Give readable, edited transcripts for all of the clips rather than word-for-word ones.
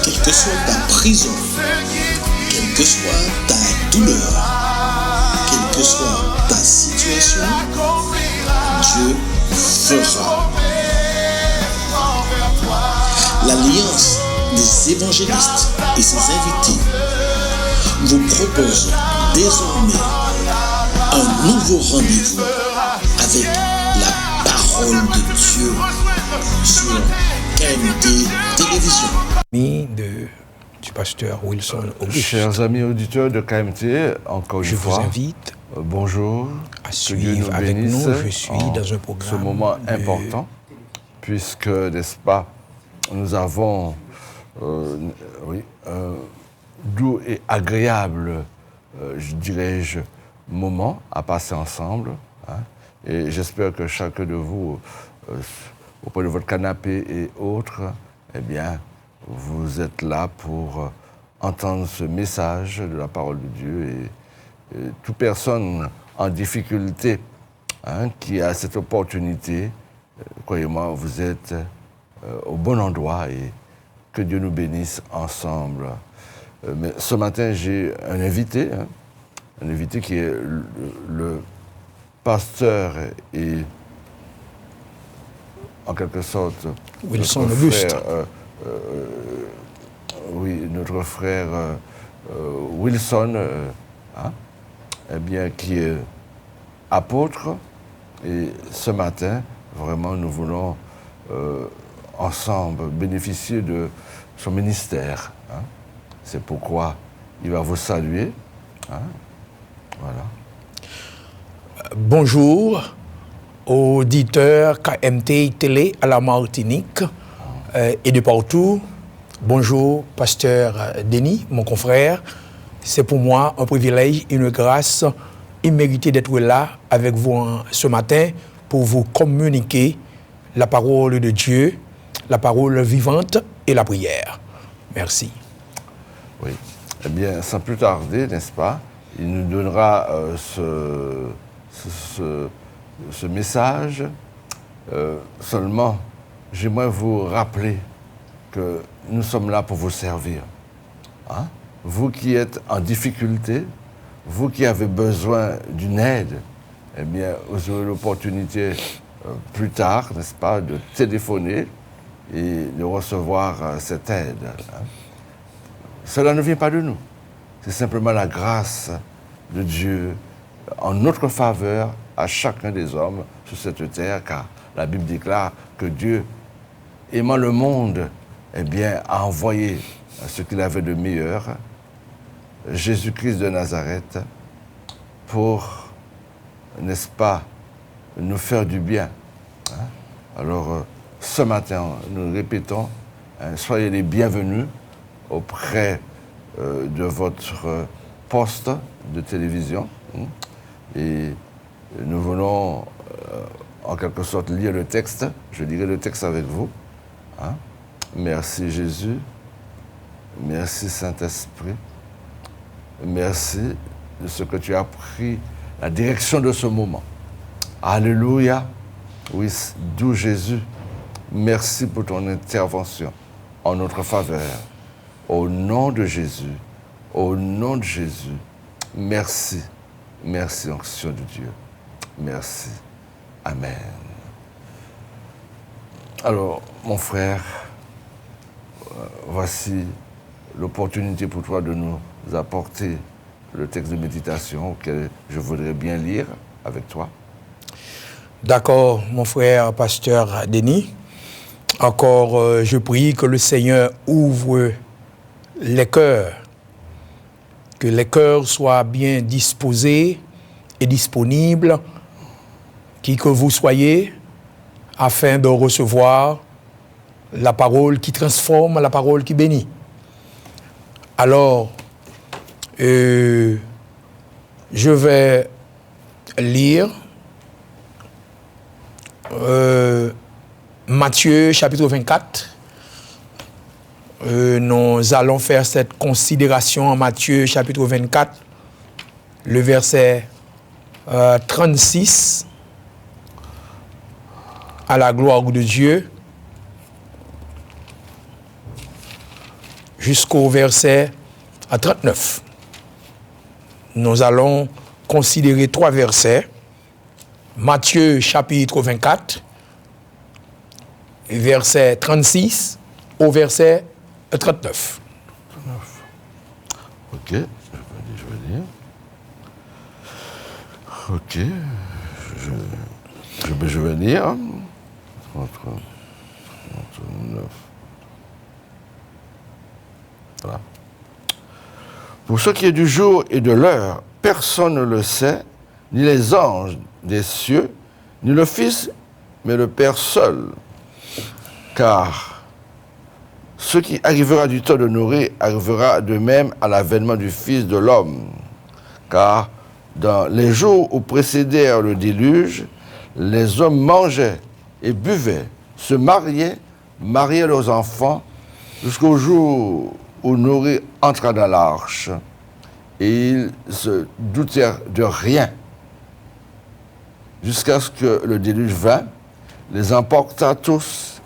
Quelle que soit ta prison, quelle que soit ta douleur, quelle que soit ta situation, Dieu fera. L'Alliance des évangélistes et ses invités vous propose désormais un nouveau rendez-vous avec la parole de Dieu sur KMT Télévision. Du pasteur Wilson Auguste. Chers amis auditeurs de KMT, encore une fois, je vous invite bonjour, à que Dieu nous avec bénisse nous. Je suis dans un programme ce moment important, puisque, n'est-ce pas, nous avons un doux et agréable, dirais-je, moment à passer ensemble. Hein, et j'espère que chacun de vous, auprès de votre canapé et autres, eh bien, vous êtes là pour entendre ce message de la parole de Dieu. Et toute personne en difficulté qui a cette opportunité, croyez-moi, vous êtes au bon endroit et que Dieu nous bénisse ensemble. Mais ce matin, j'ai un invité qui est le pasteur et en quelque sorte Wilson Auguste. Notre frère Wilson, qui est apôtre. Et ce matin, vraiment, nous voulons ensemble bénéficier de son ministère. C'est pourquoi il va vous saluer. Voilà. Bonjour, auditeurs KMT Télé à la Martinique et de partout. Bonjour, pasteur Denis, mon confrère. C'est pour moi un privilège et une grâce imméritée d'être là avec vous ce matin pour vous communiquer la parole de Dieu, la parole vivante et la prière. Merci. Oui. Eh bien, sans plus tarder, n'est-ce pas, il nous donnera ce message. Seulement, j'aimerais vous rappeler que nous sommes là pour vous servir. Vous qui êtes en difficulté, vous qui avez besoin d'une aide, eh bien, vous aurez l'opportunité plus tard, n'est-ce pas, de téléphoner et de recevoir cette aide. Cela ne vient pas de nous. C'est simplement la grâce de Dieu en notre faveur à chacun des hommes sur cette terre, car la Bible déclare que Dieu, aimant le monde, eh bien, a envoyé ce qu'il avait de meilleur, Jésus-Christ de Nazareth, pour, n'est-ce pas, nous faire du bien. Alors, ce matin, nous répétons, soyez les bienvenus auprès de votre poste de télévision. Et nous venons, en quelque sorte, lire le texte. Je lirai le texte avec vous. Merci Jésus. Merci Saint-Esprit. Merci de ce que tu as pris la direction de ce moment. Alléluia. Oui, doux Jésus. Merci pour ton intervention en notre faveur. Au nom de Jésus. Au nom de Jésus. Merci. Merci, onction de Dieu. Merci. Amen. Alors, mon frère, voici l'opportunité pour toi de nous apporter le texte de méditation auquel je voudrais bien lire avec toi. D'accord, mon frère pasteur Denis. Encore, je prie que le Seigneur ouvre les cœurs, que les cœurs soient bien disposés et disponibles, qui que vous soyez, afin de recevoir la parole qui transforme, la parole qui bénit. Alors, je vais lire Matthieu chapitre 24. Nous allons faire cette considération en Matthieu chapitre 24, le verset 36, à la gloire de Dieu. jusqu'au verset 39. Nous allons considérer 3 versets. Matthieu chapitre 24, verset 36 au verset 39. Ok, je vais lire. Ok, je vais lire. 39. Voilà. Pour ce qui est du jour et de l'heure, personne ne le sait, ni les anges des cieux, ni le Fils, mais le Père seul. Car ce qui arrivera du temps de Noé arrivera de même à l'avènement du Fils de l'homme. Car dans les jours où précédèrent le déluge, les hommes mangeaient et buvaient, se mariaient leurs enfants, jusqu'au jour où Noé entra dans l'arche. Et ils se doutèrent de rien, jusqu'à ce que le déluge vint, les emporta tous.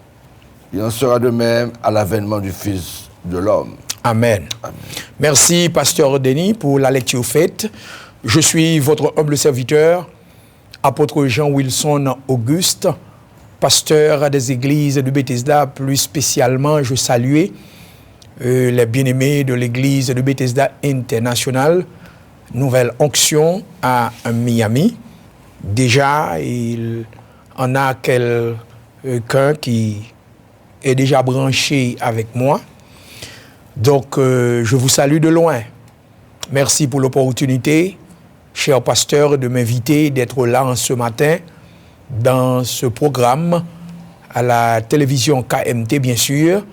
Il en sera de même à l'avènement du Fils de l'homme. Amen. Amen. Merci, pasteur Denis, pour la lecture faite. Je suis votre humble serviteur, apôtre Jean Wilson Auguste, pasteur des églises de Bethesda. Plus spécialement, je salue les bien-aimés de l'église de Bethesda International, Nouvelle Onction à Miami. Déjà, il en a quelqu'un qui est déjà branché avec moi. Donc, je vous salue de loin. Merci pour l'opportunité, cher pasteur, de m'inviter, d'être là en ce matin dans ce programme à la télévision KMT, bien sûr,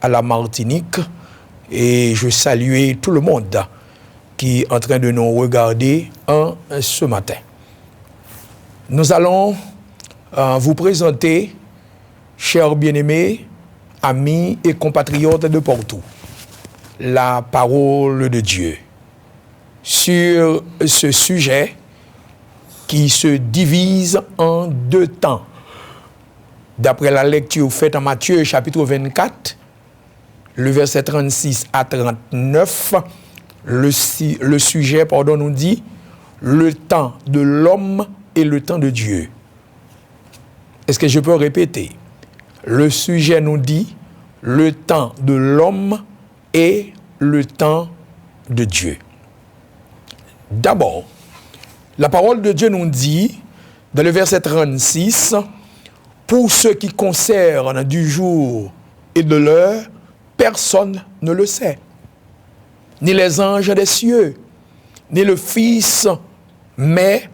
à la Martinique. Et je salue tout le monde qui est en train de nous regarder ce matin. Nous allons vous présenter, chers bien-aimés, amis et compatriotes de partout, la parole de Dieu sur ce sujet qui se divise en 2 temps. D'après la lecture faite en Matthieu chapitre 24, le verset 36 à 39, le sujet, nous dit le temps de l'homme et le temps de Dieu. Est-ce que je peux répéter? Le sujet nous dit le temps de l'homme et le temps de Dieu. D'abord, la parole de Dieu nous dit, dans le verset 36, pour ce qui concerne du jour et de l'heure, personne ne le sait. Ni les anges des cieux, ni le Fils, mais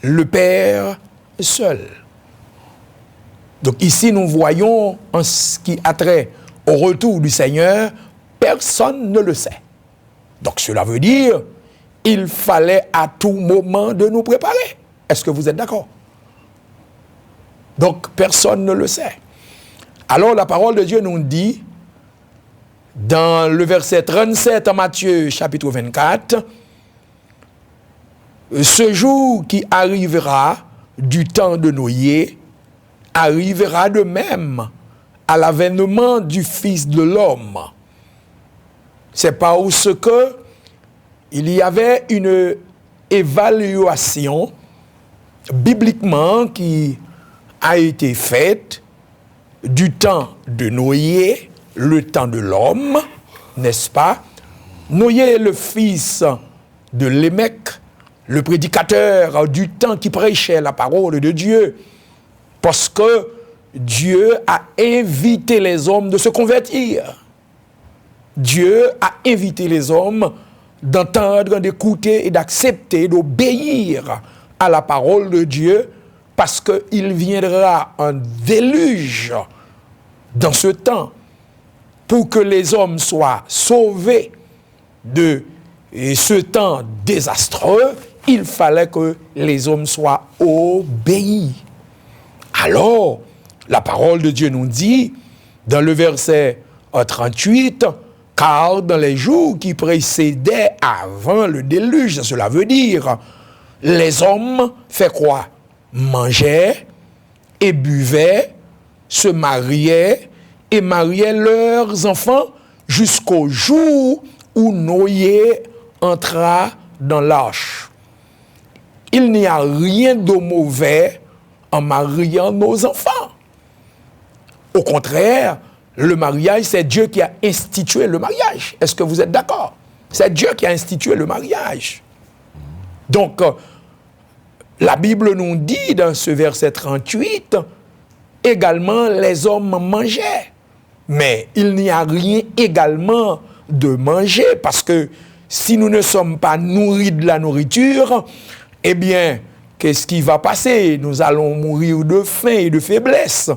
le Père seul. Donc ici, nous voyons, en ce qui a trait au retour du Seigneur, personne ne le sait. Donc cela veut dire, il fallait à tout moment de nous préparer. Est-ce que vous êtes d'accord? Donc personne ne le sait. Alors la parole de Dieu nous dit, dans le verset 37 en Matthieu chapitre 24, ce jour qui arrivera du temps de Noé arrivera de même à l'avènement du Fils de l'homme. C'est parce que il y avait une évaluation bibliquement qui a été faite du temps de Noé, le temps de l'homme, n'est-ce pas? Noé est le fils de Lémec, le prédicateur du temps qui prêchait la parole de Dieu, parce que Dieu a invité les hommes de se convertir. Dieu a invité les hommes d'entendre, d'écouter et d'accepter, d'obéir à la parole de Dieu, parce qu'il viendra un déluge dans ce temps pour que les hommes soient sauvés de ce temps désastreux. Il fallait que les hommes soient obéis. Alors, la parole de Dieu nous dit, dans le verset 38, car dans les jours qui précédaient avant le déluge, cela veut dire, les hommes fait quoi? Mangeaient et buvaient, se mariaient et mariaient leurs enfants jusqu'au jour où Noé entra dans l'arche. Il n'y a rien de mauvais en mariant nos enfants. Au contraire, le mariage, c'est Dieu qui a institué le mariage. Est-ce que vous êtes d'accord? C'est Dieu qui a institué le mariage. Donc, la Bible nous dit dans ce verset 38, également les hommes mangeaient. Mais il n'y a rien également de manger, parce que si nous ne sommes pas nourris de la nourriture, eh bien, qu'est-ce qui va passer? Nous allons mourir de faim et de faiblesse.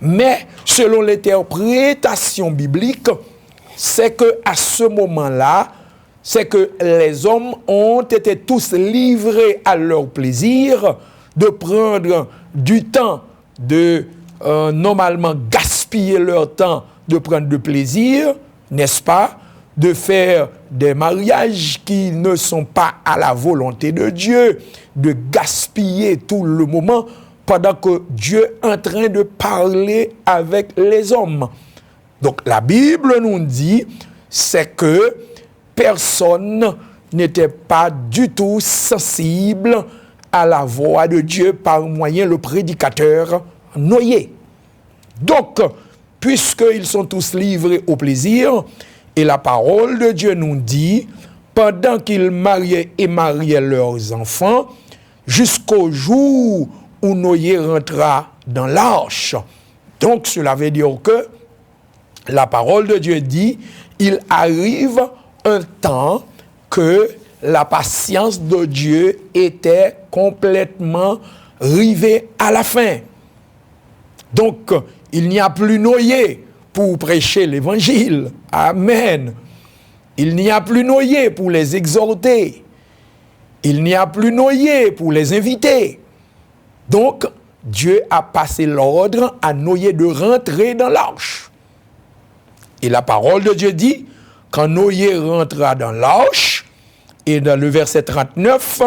Mais selon l'interprétation biblique, c'est qu'à ce moment-là, c'est que les hommes ont été tous livrés à leur plaisir de prendre du temps, de normalement gaspiller leur temps, de prendre du plaisir, n'est-ce pas, de faire des mariages qui ne sont pas à la volonté de Dieu, de gaspiller tout le moment pendant que Dieu est en train de parler avec les hommes. Donc la Bible nous dit, c'est que personne n'était pas du tout sensible à la voix de Dieu par moyen le prédicateur Noé. Donc, puisqu'ils sont tous livrés au plaisir, et la parole de Dieu nous dit, pendant qu'ils mariaient et mariaient leurs enfants, jusqu'au jour où Noé rentra dans l'arche. Donc, cela veut dire que la parole de Dieu dit, il arrive un temps que la patience de Dieu était complètement rivée à la fin. Donc, il n'y a plus Noé pour prêcher l'évangile. Amen. Il n'y a plus Noé pour les exhorter. Il n'y a plus Noé pour les inviter. Donc, Dieu a passé l'ordre à Noé de rentrer dans l'arche. Et la parole de Dieu dit, quand Noé rentra dans l'arche, et dans le verset 39,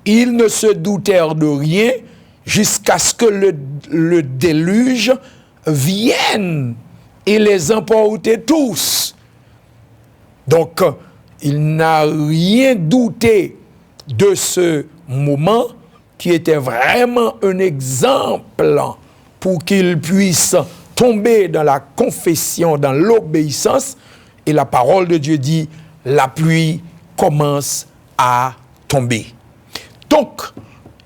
ils ne se doutèrent de rien jusqu'à ce que le déluge vienne et les emporte tous. Donc, il n'a rien douté de ce moment qui était vraiment un exemple pour qu'il puisse tomber dans la confession, dans l'obéissance. Et la parole de Dieu dit, la pluie commence à tomber. Donc,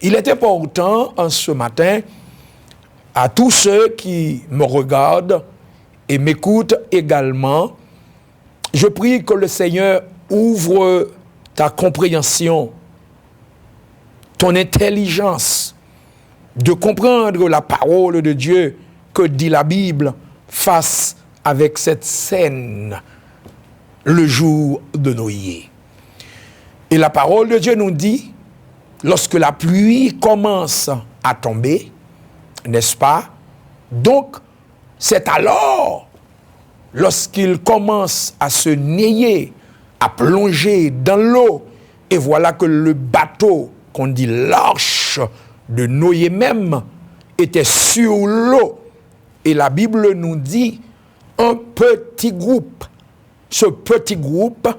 il est important en ce matin à tous ceux qui me regardent et m'écoutent également, je prie que le Seigneur ouvre ta compréhension, ton intelligence, de comprendre la parole de Dieu que dit la Bible face avec cette scène, le jour de Noé. Et la parole de Dieu nous dit, lorsque la pluie commence à tomber, n'est-ce pas? Donc, c'est alors, lorsqu'il commence à se nier, à plonger dans l'eau, et voilà que le bateau, qu'on dit l'arche de Noé même, était sur l'eau. Et la Bible nous dit, un petit groupe. Ce petit groupe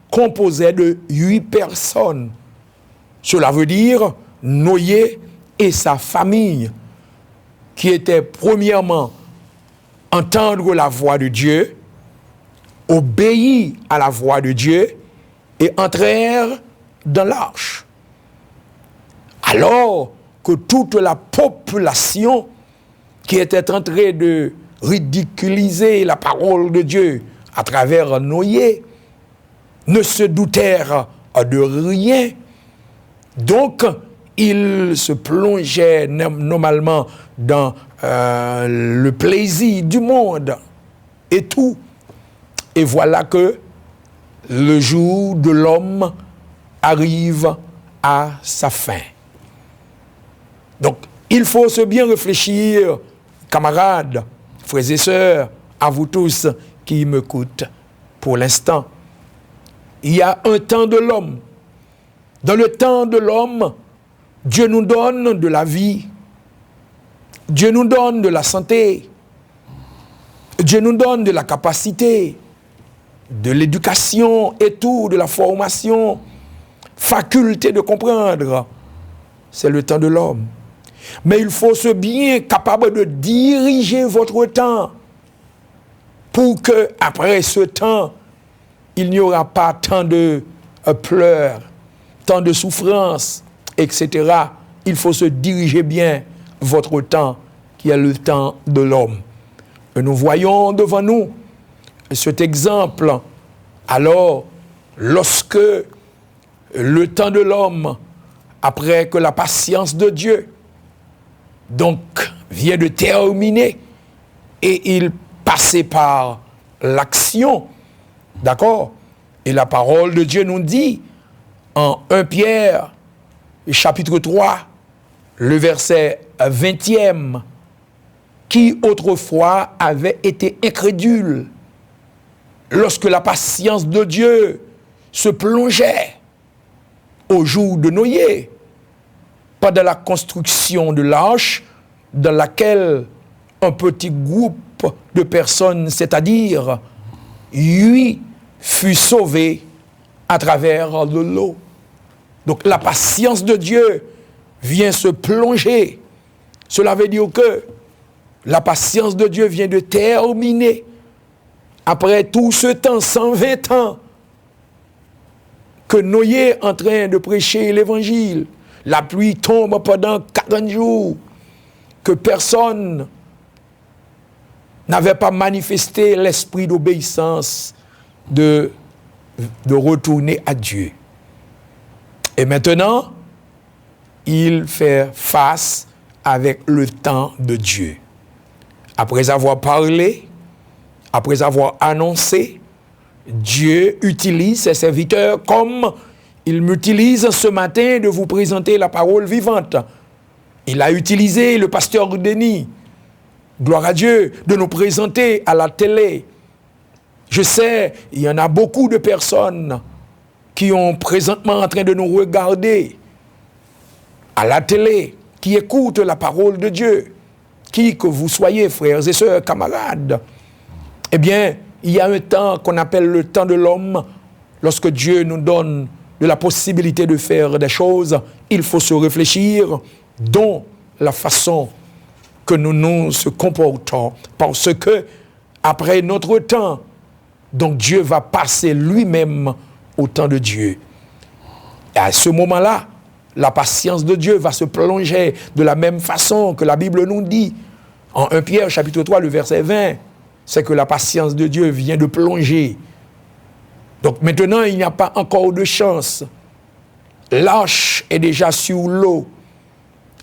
composait de 8 personnes. Cela veut dire Noé et sa famille, qui étaient premièrement entendre la voix de Dieu, obéir à la voix de Dieu et entrèrent dans l'arche. Alors que toute la population qui était en train de ridiculiser la parole de Dieu à travers Noé ne se doutèrent de rien. Donc, ils se plongeaient normalement dans le plaisir du monde et tout. Et voilà que le jour de l'homme arrive à sa fin. Donc, il faut se bien réfléchir, camarades, frères et sœurs, à vous tous qui m'écoutent pour l'instant. Il y a un temps de l'homme. Dans le temps de l'homme, Dieu nous donne de la vie. Dieu nous donne de la santé. Dieu nous donne de la capacité. de l'éducation et tout, de la formation, faculté de comprendre, c'est le temps de l'homme. Mais il faut se bien capable de diriger votre temps pour que, après ce temps, il n'y aura pas tant de pleurs, tant de souffrances, etc. Il faut se diriger bien votre temps, qui est le temps de l'homme. Et nous voyons devant nous cet exemple. Alors, lorsque le temps de l'homme, après que la patience de Dieu, donc, vient de terminer, et il passait par l'action, d'accord? Et la parole de Dieu nous dit, en 1 Pierre, chapitre 3, le verset 20e, qui autrefois avait été incrédule, lorsque la patience de Dieu se plongeait au jour de Noé, pendant la construction de l'arche, dans laquelle un petit groupe de personnes, c'est-à-dire 8, fut sauvé à travers de l'eau. Donc la patience de Dieu vient se plonger. Cela veut dire que la patience de Dieu vient de terminer. Après tout ce temps, 120 ans, que Noé est en train de prêcher l'évangile, la pluie tombe pendant 40 jours, que personne n'avait pas manifesté l'esprit d'obéissance de retourner à Dieu. Et maintenant, il fait face avec le temps de Dieu. Après avoir parlé, après avoir annoncé, Dieu utilise ses serviteurs comme il m'utilise ce matin de vous présenter la parole vivante. Il a utilisé le pasteur Denis, gloire à Dieu, de nous présenter à la télé. Je sais, il y en a beaucoup de personnes qui sont présentement en train de nous regarder à la télé, qui écoutent la parole de Dieu, qui que vous soyez, frères et sœurs, camarades. Eh bien, il y a un temps qu'on appelle le temps de l'homme. Lorsque Dieu nous donne de la possibilité de faire des choses, il faut se réfléchir dans la façon que nous nous comportons. Parce que, après notre temps, donc Dieu va passer lui-même au temps de Dieu. Et à ce moment-là, la patience de Dieu va se plonger de la même façon que la Bible nous dit. En 1 Pierre, chapitre 3, le verset 20, c'est que la patience de Dieu vient de plonger. Donc maintenant, il n'y a pas encore de chance. L'arche est déjà sur l'eau.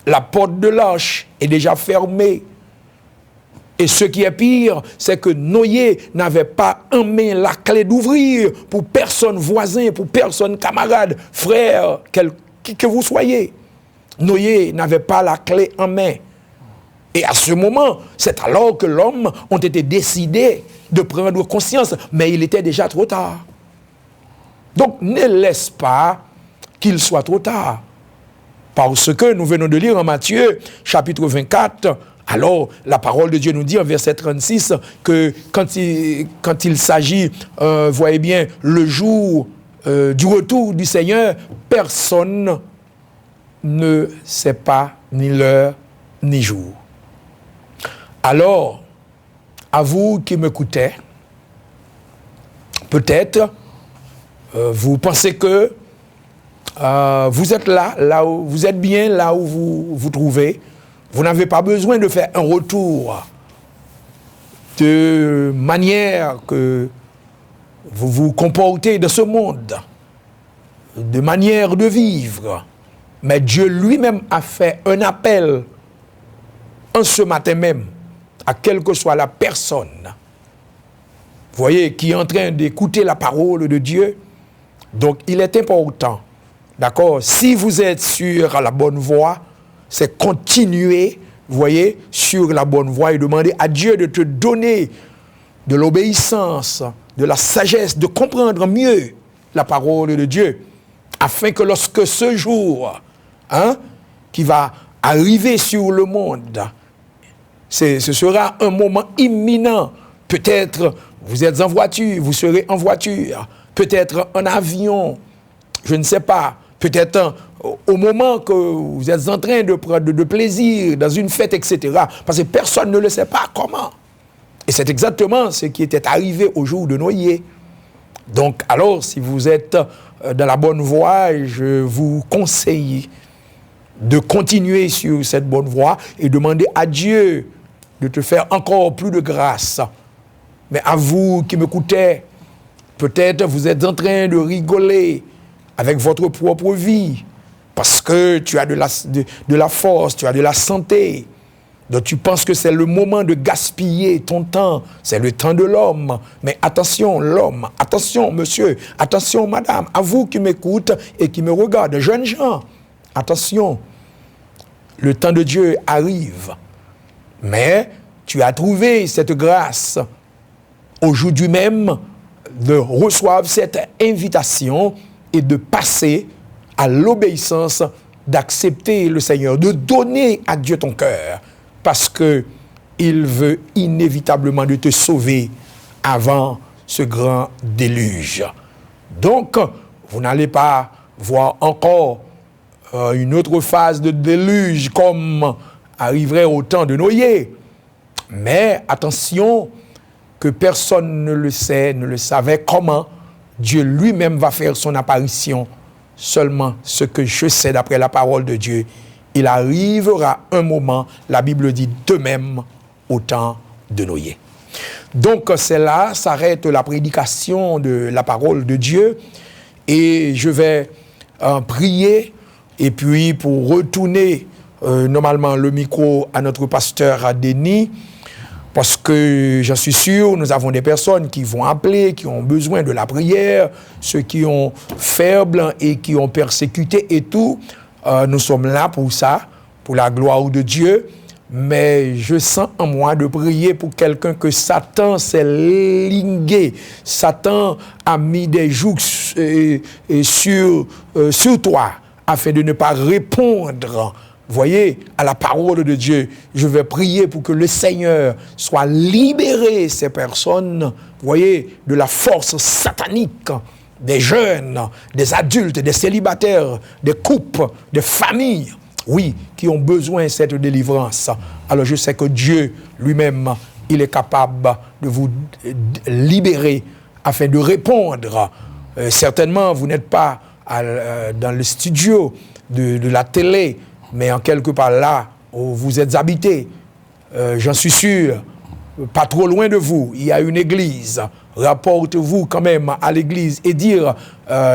La porte de l'arche est déjà fermée. Et ce qui est pire, c'est que Noé n'avait pas en main la clé d'ouvrir pour personne voisin, pour personne camarade, frère, qui que vous soyez. Noé n'avait pas la clé en main. Et à ce moment, c'est alors que l'homme ont été décidés de prendre conscience, mais il était déjà trop tard. Donc ne laisse pas qu'il soit trop tard. Parce que nous venons de lire en Matthieu, chapitre 24, alors la parole de Dieu nous dit en verset 36 que quand il s'agit, voyez bien, le jour du retour du Seigneur, personne ne sait pas ni l'heure ni jour. Alors, à vous qui m'écoutez, peut-être vous pensez que vous êtes là où vous êtes bien, là où vous vous trouvez. Vous n'avez pas besoin de faire un retour de manière que vous vous comportez dans ce monde, de manière de vivre. Mais Dieu lui-même a fait un appel en ce matin même, à quelle que soit la personne, vous voyez, qui est en train d'écouter la parole de Dieu. Donc il est important, d'accord, si vous êtes sur la bonne voie, c'est continuer, vous voyez, sur la bonne voie et demander à Dieu de te donner de l'obéissance, de la sagesse, de comprendre mieux la parole de Dieu, afin que lorsque ce jour, qui va arriver sur le monde, ce sera un moment imminent, peut-être, vous êtes en voiture, vous serez en voiture, peut-être en avion, je ne sais pas, peut-être au moment que vous êtes en train de prendre de plaisir, dans une fête, etc. Parce que personne ne le sait pas comment. Et c'est exactement ce qui était arrivé au jour de Noé. Donc, alors, si vous êtes dans la bonne voie, je vous conseille de continuer sur cette bonne voie et demander à Dieu de te faire encore plus de grâce. Mais à vous qui m'écoutez, peut-être vous êtes en train de rigoler avec votre propre vie parce que tu as de la force, tu as de la santé. Donc tu penses que c'est le moment de gaspiller ton temps, c'est le temps de l'homme. Mais attention l'homme, attention monsieur, attention madame, à vous qui m'écoutez et qui me regardent, jeunes gens, attention, le temps de Dieu arrive. Mais tu as trouvé cette grâce aujourd'hui même de recevoir cette invitation et de passer à l'obéissance, d'accepter le Seigneur, de donner à Dieu ton cœur. Parce qu'il veut inévitablement de te sauver avant ce grand déluge. Donc, vous n'allez pas voir encore une autre phase de déluge comme arriverait au temps de Noé. Mais attention, que personne ne le sait, ne le savait comment Dieu lui-même va faire son apparition. Seulement ce que je sais d'après la parole de Dieu, il arrivera un moment, la Bible dit de même, au temps de Noé. Donc c'est là, s'arrête la prédication de la parole de Dieu et je vais prier et puis pour retourner normalement le micro à notre pasteur Denis, parce que j'en suis sûr, nous avons des personnes qui vont appeler, qui ont besoin de la prière, ceux qui ont faible et qui ont persécuté et tout. Nous sommes là pour ça, pour la gloire de Dieu. Mais je sens en moi de prier pour quelqu'un que Satan s'est lingué. Satan a mis des jougs sur toi afin de ne pas répondre, voyez, à la parole de Dieu. Je vais prier pour que le Seigneur soit libéré, ces personnes, voyez, de la force satanique, des jeunes, des adultes, des célibataires, des couples, des familles, oui, qui ont besoin de cette délivrance. Alors je sais que Dieu lui-même, il est capable de vous libérer afin de répondre. Certainement, vous n'êtes pas dans le studio de la télé, mais en quelque part là où vous êtes habité, j'en suis sûr, pas trop loin de vous, il y a une église. Rapportez-vous quand même à l'église et dire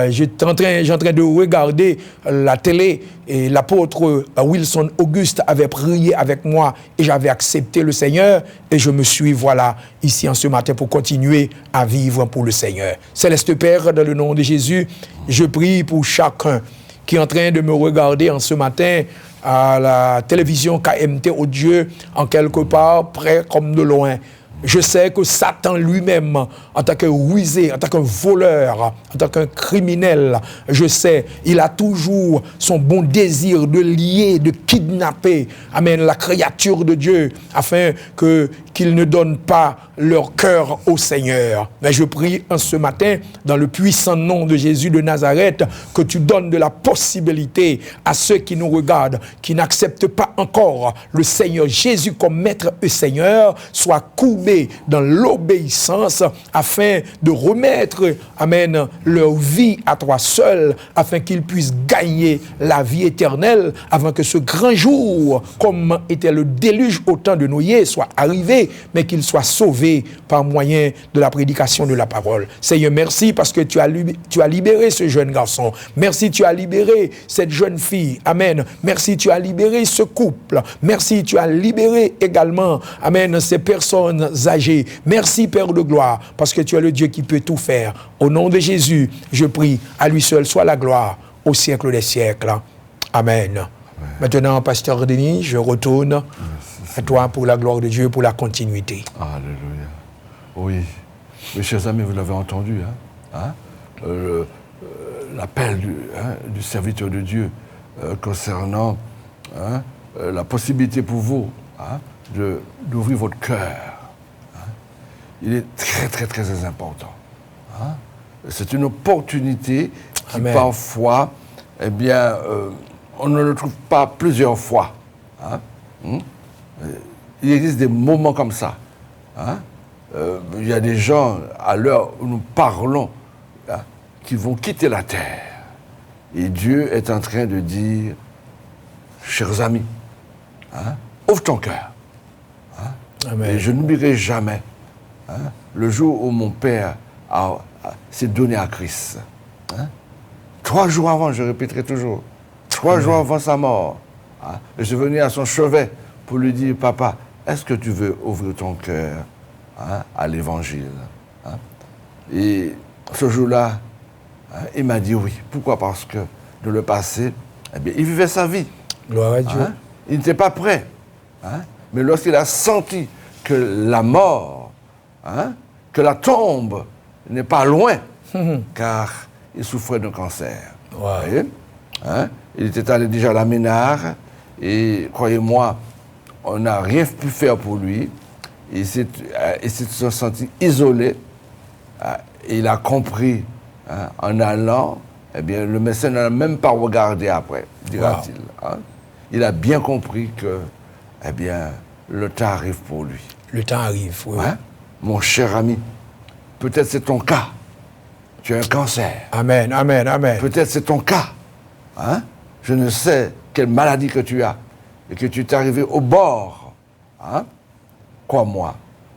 j'ai en train de regarder la télé et l'apôtre Wilson Auguste avait prié avec moi et j'avais accepté le Seigneur et je me suis voilà ici en ce matin pour continuer à vivre pour le Seigneur. Céleste Père, dans le nom de Jésus, je prie pour chacun qui est en train de me regarder en ce matin à la télévision KMT Audio, en quelque part, près comme de loin. Je sais que Satan lui-même, en tant que rusé, en tant qu'un voleur, en tant qu'un criminel, je sais, il a toujours son bon désir de lier, de kidnapper, amen, la créature de Dieu, afin qu'ils ne donnent pas leur cœur au Seigneur. Mais je prie en ce matin, dans le puissant nom de Jésus de Nazareth, que tu donnes de la possibilité à ceux qui nous regardent, qui n'acceptent pas encore le Seigneur Jésus comme maître et Seigneur, soient courbés dans l'obéissance afin de remettre, amen, leur vie à toi seul, afin qu'ils puissent gagner la vie éternelle, avant que ce grand jour, comme était le déluge au temps de Noé, soit arrivé, mais qu'il soit sauvé par moyen de la prédication de la parole. Seigneur, merci parce que tu as libéré ce jeune garçon. Merci, tu as libéré cette jeune fille. Amen. Merci, tu as libéré ce couple. Merci, tu as libéré également, amen, ces personnes âgées. Merci, Père de gloire, parce que tu es le Dieu qui peut tout faire. Au nom de Jésus, je prie, à lui seul soit la gloire au siècle des siècles. Amen. Amen. Maintenant, Pasteur Denis, je retourne à toi pour la gloire de Dieu, pour la continuité. Alléluia. Oui. Mes chers amis, vous l'avez entendu, l'appel du serviteur de Dieu concernant la possibilité pour vous d'ouvrir votre cœur. il est très, très, très important. Hein? C'est une opportunité qui, Amen. parfois, eh bien, on ne le trouve pas plusieurs fois. Hein? Il existe des moments comme ça. Hein? Il y a des gens, à l'heure où nous parlons, hein, qui vont quitter la terre. Et Dieu est en train de dire, chers amis, hein, ouvre ton cœur. Hein? Amen. Et je n'oublierai jamais hein, le jour où mon père s'est donné à Christ. Hein? 3 jours avant, je répéterai toujours, 3 jours avant sa mort, hein, je suis venu à son chevet pour lui dire, papa, est-ce que tu veux ouvrir ton cœur hein, à l'évangile hein? Et ce jour-là, hein, il m'a dit oui. Pourquoi? Parce que dans le passé, eh bien, il vivait sa vie. Gloire à Dieu. Hein? Il n'était pas prêt. Hein? Mais lorsqu'il a senti que la mort, hein, que la tombe n'est pas loin, car il souffrait d'un cancer. Wow. Vous voyez? Hein? Il était allé déjà à la Ménard, et croyez-moi, on n'a rien pu faire pour lui. Il s'est senti isolé. Et il a compris, hein, en allant, eh bien, le médecin n'a même pas regardé après, dira-t-il. Hein? Il a bien compris que, eh bien, le temps arrive pour lui. Le temps arrive, oui. Hein? Mon cher ami, peut-être c'est ton cas. Tu as un cancer. Amen, amen, amen. Peut-être c'est ton cas. Hein? Je ne sais quelle maladie que tu as et que tu t'es arrivé au bord. Hein? Crois-moi,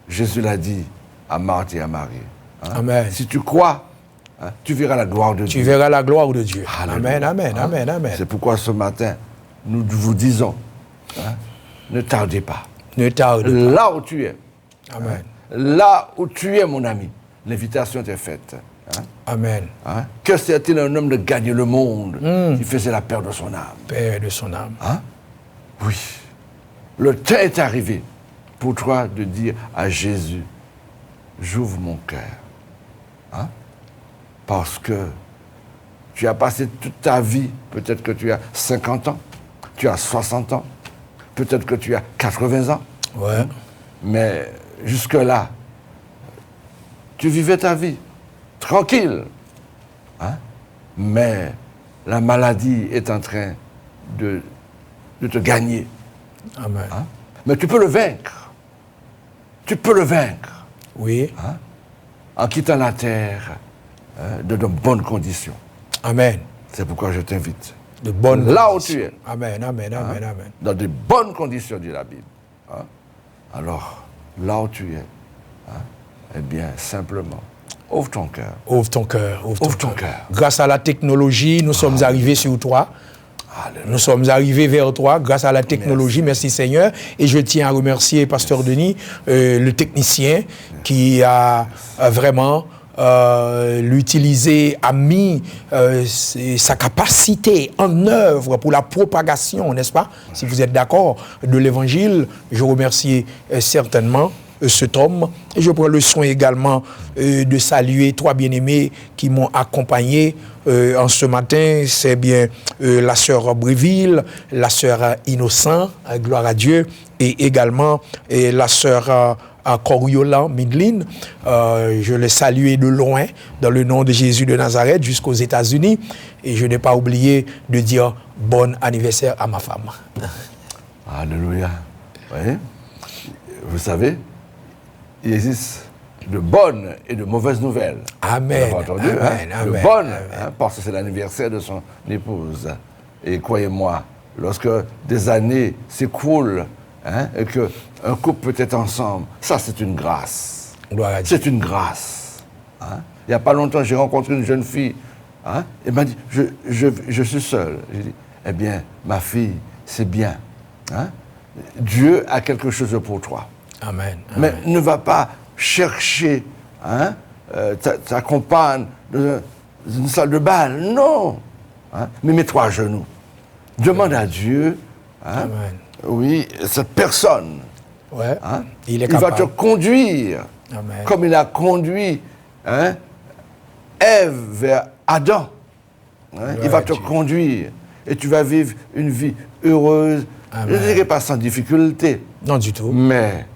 Jésus l'a dit à Marthe et à Marie. Hein? Amen. Si tu crois, hein, tu verras la gloire de Dieu. Tu verras la gloire de Dieu. Alléluia. Amen, amen, Hein? amen, amen. C'est pourquoi ce matin, nous vous disons, hein, ne tardez pas. Ne tarde pas. Là où tu es, Amen. là où tu es, mon ami, l'invitation t'est faite. Hein? Amen. Hein? Que c'est-il un homme de gagner le monde qui faisait la perte de son âme? Père de son âme. Hein? Oui. Le temps est arrivé pour toi de dire à Jésus, j'ouvre mon cœur. Hein? Parce que tu as passé toute ta vie, peut-être que tu as 50 ans, tu as 60 ans, peut-être que tu as 80 ans. Ouais. Mais jusque-là, tu vivais ta vie tranquille. Hein? Mais la maladie est en train de te gagner. Amen. Hein? Mais tu peux le vaincre. Tu peux le vaincre Oui. hein? En quittant la terre hein, de bonnes conditions. Amen. C'est pourquoi je t'invite. De bonnes Là où conditions. tu es. Amen, amen, amen, amen. Dans de bonnes conditions, dit la Bible. Hein? Alors, là où tu es, hein, eh bien, simplement, ouvre ton cœur. Ouvre ton cœur. Ouvre ton cœur. Grâce à la technologie, nous sommes arrivés sur toi. Alléluia. Nous sommes arrivés vers toi grâce à la technologie. Merci Seigneur. Et je tiens à remercier Pasteur Denis, le technicien, qui a vraiment l'utilisé, a mis sa capacité en œuvre pour la propagation, n'est-ce pas? Si vous êtes d'accord, de l'évangile. Je remercie certainement cet homme. Et je prends le soin également de saluer 3 bien-aimés qui m'ont accompagné en ce matin. C'est bien la sœur Bréville, la sœur Innocent, gloire à Dieu, et également la sœur Coriolan Midlin. Je les salue de loin dans le nom de Jésus de Nazareth jusqu'aux États-Unis. Et je n'ai pas oublié de dire bon anniversaire à ma femme. Alléluia. Oui. Vous savez, il existe de bonnes et de mauvaises nouvelles. Amen. Vous avez entendu, Amen, hein? amen, De bonnes, amen. hein, parce que c'est l'anniversaire de son épouse. Et croyez-moi, lorsque des années s'écoulent, hein, et qu'un couple peut être ensemble, ça c'est une grâce. Gloire à Dieu. C'est une grâce. Hein? Il n'y a pas longtemps, j'ai rencontré une jeune fille. Hein? Elle m'a dit, je suis seul. J'ai dit, eh bien, ma fille, c'est bien. Hein? Dieu a quelque chose pour toi. Amen. Mais ne va pas chercher hein, ta compagne dans une salle de bal. Non. Hein? Mais mets-toi à genoux. Demande à Dieu. Hein, Amen. oui, cette personne. Ouais. Hein, Il est va capable. te conduire. Amen. Comme il a conduit hein, Ève vers Adam. Hein, il va te Dieu. conduire. Et tu vas vivre une vie heureuse. Amen. Je ne dirais pas sans difficulté. Non du tout. Mais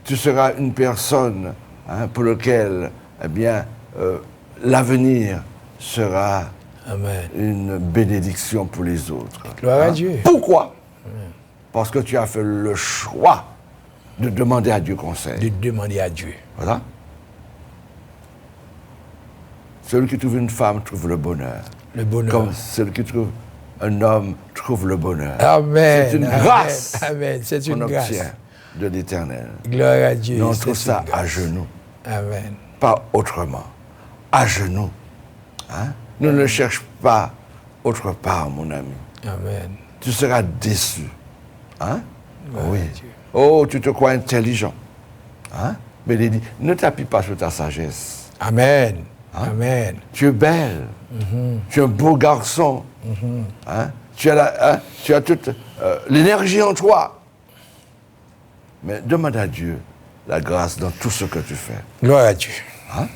tu seras une personne pour lequel, eh bien, l'avenir sera Amen. une bénédiction pour les autres. Gloire à Dieu. Pourquoi? Parce que tu as fait le choix de demander à Dieu conseil. De demander à Dieu. Voilà. Celui qui trouve une femme trouve le bonheur. Le bonheur. Comme celui qui trouve un homme trouve le bonheur. Amen. C'est une Amen. grâce Amen. C'est une qu'on grâce. obtient de l'Éternel. Gloire à Dieu. Mais on C'est trouve une ça à grâce. genoux, Amen. pas autrement. À genoux. Hein? Ne le cherche pas autre part, mon ami. Amen. Tu seras déçu. Hein? Gloire Oui. à Dieu. Oh, tu te crois intelligent. Hein? Mais il dit, ne t'appuie pas sur ta sagesse. Amen. Hein? Amen. Tu es belle. Tu es un beau garçon. Hein? Tu as toute l'énergie en toi. Mais demande à Dieu la grâce dans tout ce que tu fais. Gloire à Dieu. Hein?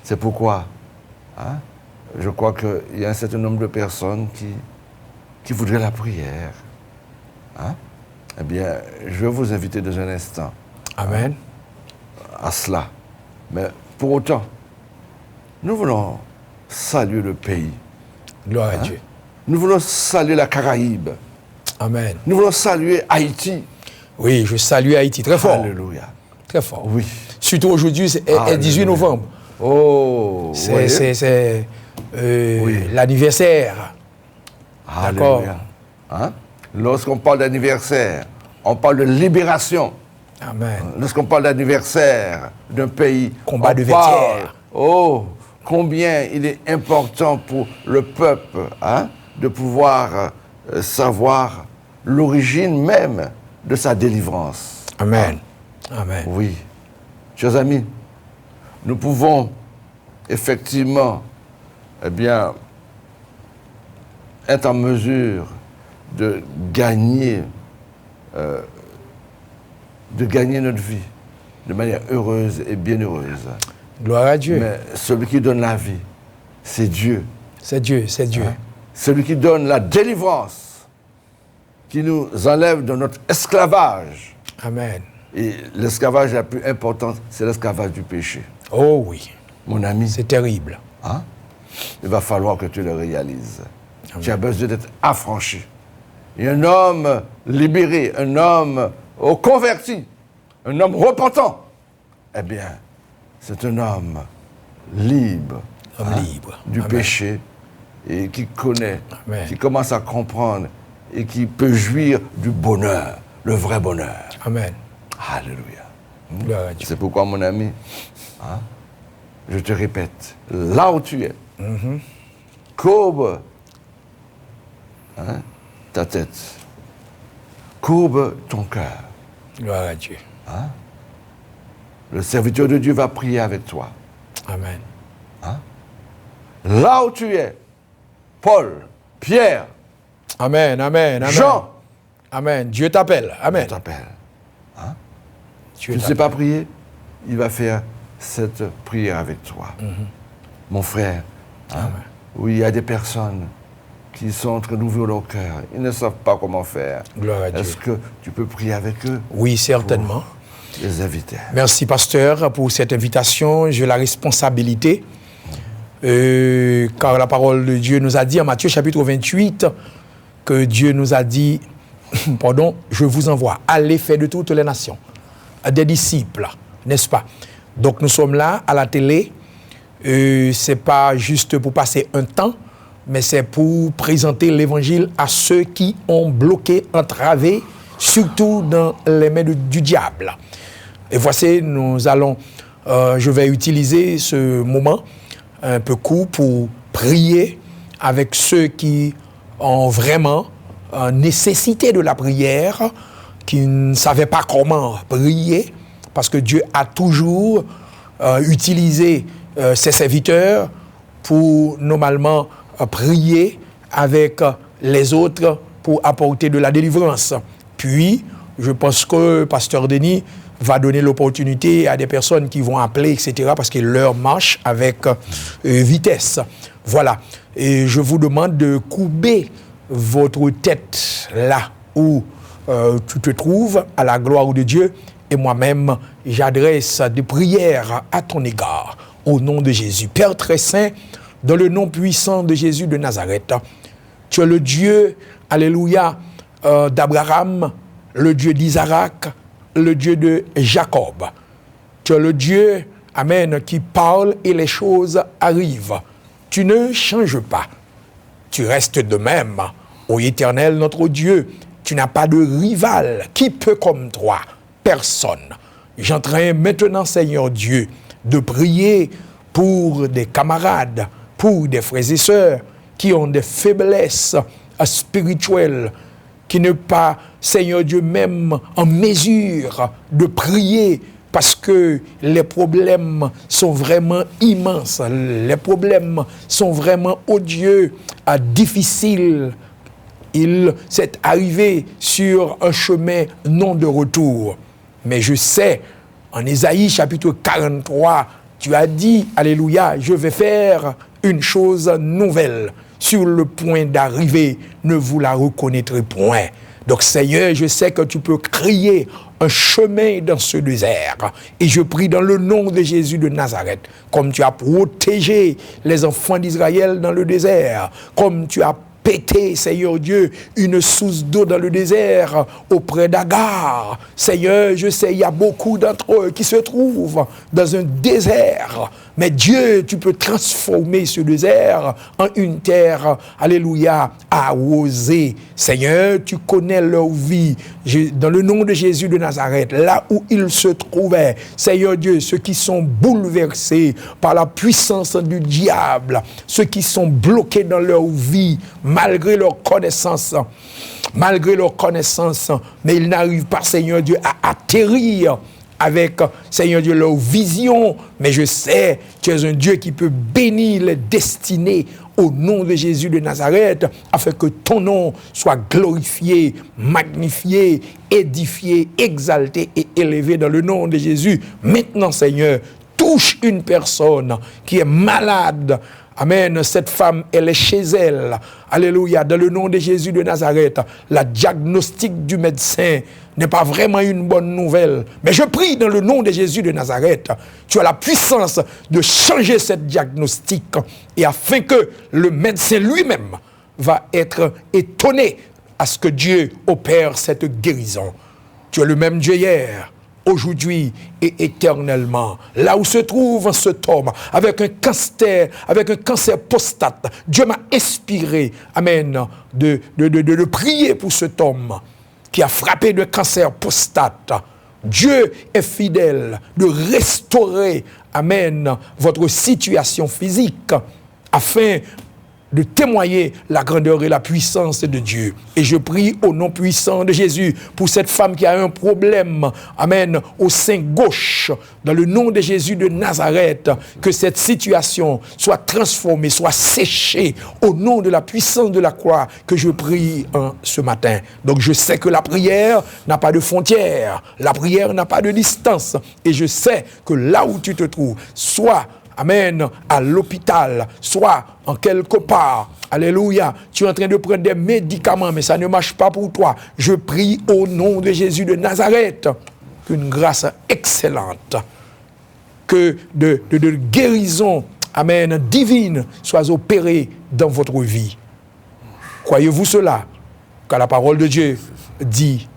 C'est pourquoi je crois qu'il y a un certain nombre de personnes qui voudraient la prière. Hein? Eh bien, je vais vous inviter dans un instant Amen. à cela. Mais pour autant, nous voulons saluer le pays. Gloire à Dieu. Nous voulons saluer la Caraïbe. Amen. Nous voulons saluer Haïti. Oui, je salue Haïti très fort. Alléluia. Très fort. Oui. Surtout aujourd'hui, c'est le 18 Alléluia. novembre. Oh, C'est Oui. l'anniversaire. D'accord. Alléluia. Hein? Lorsqu'on parle d'anniversaire, on parle de libération. Amen. Lorsqu'on parle d'anniversaire d'un pays, Combat on de parle, vestiaire. oh, combien il est important pour le peuple de pouvoir savoir l'origine même de sa délivrance. Amen. Amen. Oui. Chers amis, nous pouvons effectivement, eh bien, être en mesure de gagner notre vie de manière heureuse et bienheureuse. Gloire à Dieu. Mais celui qui donne la vie, c'est Dieu. C'est Dieu, c'est Dieu. Celui qui donne la délivrance, qui nous enlève de notre esclavage. Amen. Et l'esclavage la plus importante, c'est l'esclavage du péché. Oh oui, Mon ami, c'est terrible. il va falloir que tu le réalises. Amen. Tu as besoin d'être affranchi. Et un homme libéré, un homme converti, un homme repentant, eh bien, c'est un homme libre, Homme libre. du Amen. péché et qui connaît, Amen. qui commence à comprendre et qui peut jouir du bonheur, le vrai bonheur. Amen. Alléluia. Gloire à Dieu. C'est pourquoi, mon ami, je te répète, là où tu es, courbe ta tête, courbe ton cœur. Gloire à Dieu. Le serviteur de Dieu va prier avec toi. Amen. Là où tu es, Paul, Pierre, Amen. Amen. Amen. Jean, Amen. Dieu t'appelle. Amen. je t'appelle. Dieu Tu ne sais t'appelle. pas prier, il va faire cette prière avec toi. Mon frère, oui, il y a des personnes qui sont en train d'ouvrir leur cœur. Ils ne savent pas comment faire. Gloire à Dieu. Est-ce que tu peux prier avec eux? Oui, certainement. Les inviter. Merci, pasteur, pour cette invitation. J'ai la responsabilité, car la parole de Dieu nous a dit en Matthieu chapitre 28 que Dieu nous a dit, pardon, je vous envoie, allez faire de toutes les nations, des disciples, n'est-ce pas? Donc nous sommes là à la télé, c'est pas juste pour passer un temps, mais c'est pour présenter l'évangile à ceux qui ont bloqué, entravé, surtout dans les mains du diable. Et voici, nous allons, je vais utiliser ce moment un peu court pour prier avec ceux qui ont vraiment nécessité de la prière, qui ne savaient pas comment prier, parce que Dieu a toujours utilisé ses serviteurs pour normalement prier avec les autres pour apporter de la délivrance. Puis, je pense que Pasteur Denis va donner l'opportunité à des personnes qui vont appeler, etc., parce que leur marche avec vitesse. Voilà. Et je vous demande de courber votre tête là où tu te trouves, à la gloire de Dieu, et moi-même, j'adresse des prières à ton égard, au nom de Jésus. Père très saint, dans le nom puissant de Jésus de Nazareth, tu es le Dieu, alléluia, d'Abraham, le Dieu d'Isaac, le Dieu de Jacob. Tu es le Dieu, amen, qui parle et les choses arrivent. Tu ne changes pas. Tu restes de même. Ô Éternel, notre Dieu, tu n'as pas de rival. Qui peut comme toi? Personne. J'entraîne maintenant, Seigneur Dieu, de prier pour des camarades, pour des frères et sœurs qui ont des faiblesses spirituelles, qui ne sont pas, Seigneur Dieu, même en mesure de prier parce que les problèmes sont vraiment immenses, les problèmes sont vraiment odieux, difficiles. Il s'est arrivé sur un chemin non de retour. Mais je sais, en Ésaïe chapitre 43, tu as dit, alléluia, je vais faire une chose nouvelle. Sur le point d'arriver, ne vous la reconnaîtrez point. Donc Seigneur, je sais que tu peux créer un chemin dans ce désert. Et je prie dans le nom de Jésus de Nazareth, comme tu as protégé les enfants d'Israël dans le désert, comme tu as pété, Seigneur Dieu, une source d'eau dans le désert auprès d'Agar. Seigneur, je sais, il y a beaucoup d'entre eux qui se trouvent dans un désert. Mais Dieu, tu peux transformer ce désert en une terre, alléluia, arrosée. Seigneur, tu connais leur vie. Dans le nom de Jésus de Nazareth, là où ils se trouvaient, Seigneur Dieu, ceux qui sont bouleversés par la puissance du diable, ceux qui sont bloqués dans leur vie, malgré leur connaissance, mais ils n'arrivent pas, Seigneur Dieu, à atterrir avec, Seigneur Dieu, leur vision. Mais je sais, tu es un Dieu qui peut bénir les destinées au nom de Jésus de Nazareth, afin que ton nom soit glorifié, magnifié, édifié, exalté et élevé dans le nom de Jésus. Maintenant, Seigneur, touche une personne qui est malade. Amen. Cette femme, elle est chez elle. Alléluia. Dans le nom de Jésus de Nazareth, la diagnostic du médecin n'est pas vraiment une bonne nouvelle. Mais je prie dans le nom de Jésus de Nazareth, tu as la puissance de changer cette diagnostic, et afin que le médecin lui-même va être étonné à ce que Dieu opère cette guérison. Tu es le même Dieu hier, aujourd'hui et éternellement. Là où se trouve cet homme avec un cancer prostate, Dieu m'a inspiré, amen, de prier pour cet homme qui a frappé de cancer prostate. Dieu est fidèle de restaurer, amen, votre situation physique afin de témoigner la grandeur et la puissance de Dieu. Et je prie au nom puissant de Jésus pour cette femme qui a un problème, amen, au sein gauche, dans le nom de Jésus de Nazareth, que cette situation soit transformée, soit séchée, au nom de la puissance de la croix que je prie ce matin. Donc je sais que la prière n'a pas de frontières, la prière n'a pas de distance, et je sais que là où tu te trouves, soit amen, à l'hôpital, soit en quelque part, alléluia, tu es en train de prendre des médicaments, mais ça ne marche pas pour toi. Je prie au nom de Jésus de Nazareth qu'une grâce excellente, que de guérison, amen, divine, soit opérée dans votre vie. Croyez-vous cela? Car la parole de Dieu dit,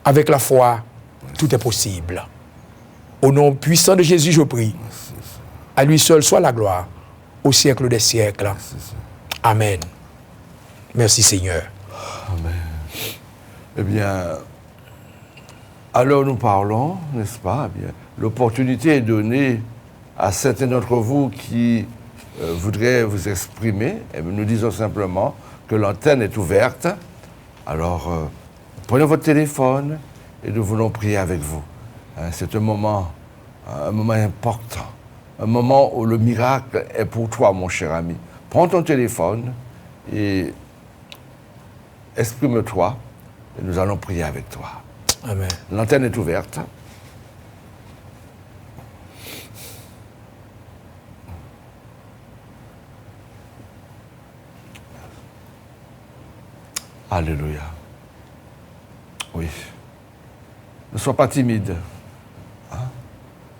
avec la foi, tout est possible. Au nom puissant de Jésus, je prie. À lui seul soit la gloire, au siècle des siècles. Amen. Merci Seigneur. Amen. Eh bien, alors nous parlons, n'est-ce pas? Eh bien, l'opportunité est donnée à certains d'entre vous qui voudraient vous exprimer. Et nous disons simplement que l'antenne est ouverte. Alors, prenez votre téléphone et nous voulons prier avec vous. C'est un moment important. Un moment où le miracle est pour toi, mon cher ami. Prends ton téléphone et exprime-toi et nous allons prier avec toi. Amen. L'antenne est ouverte. Alléluia. Oui. Nous sois pas timide. Hein?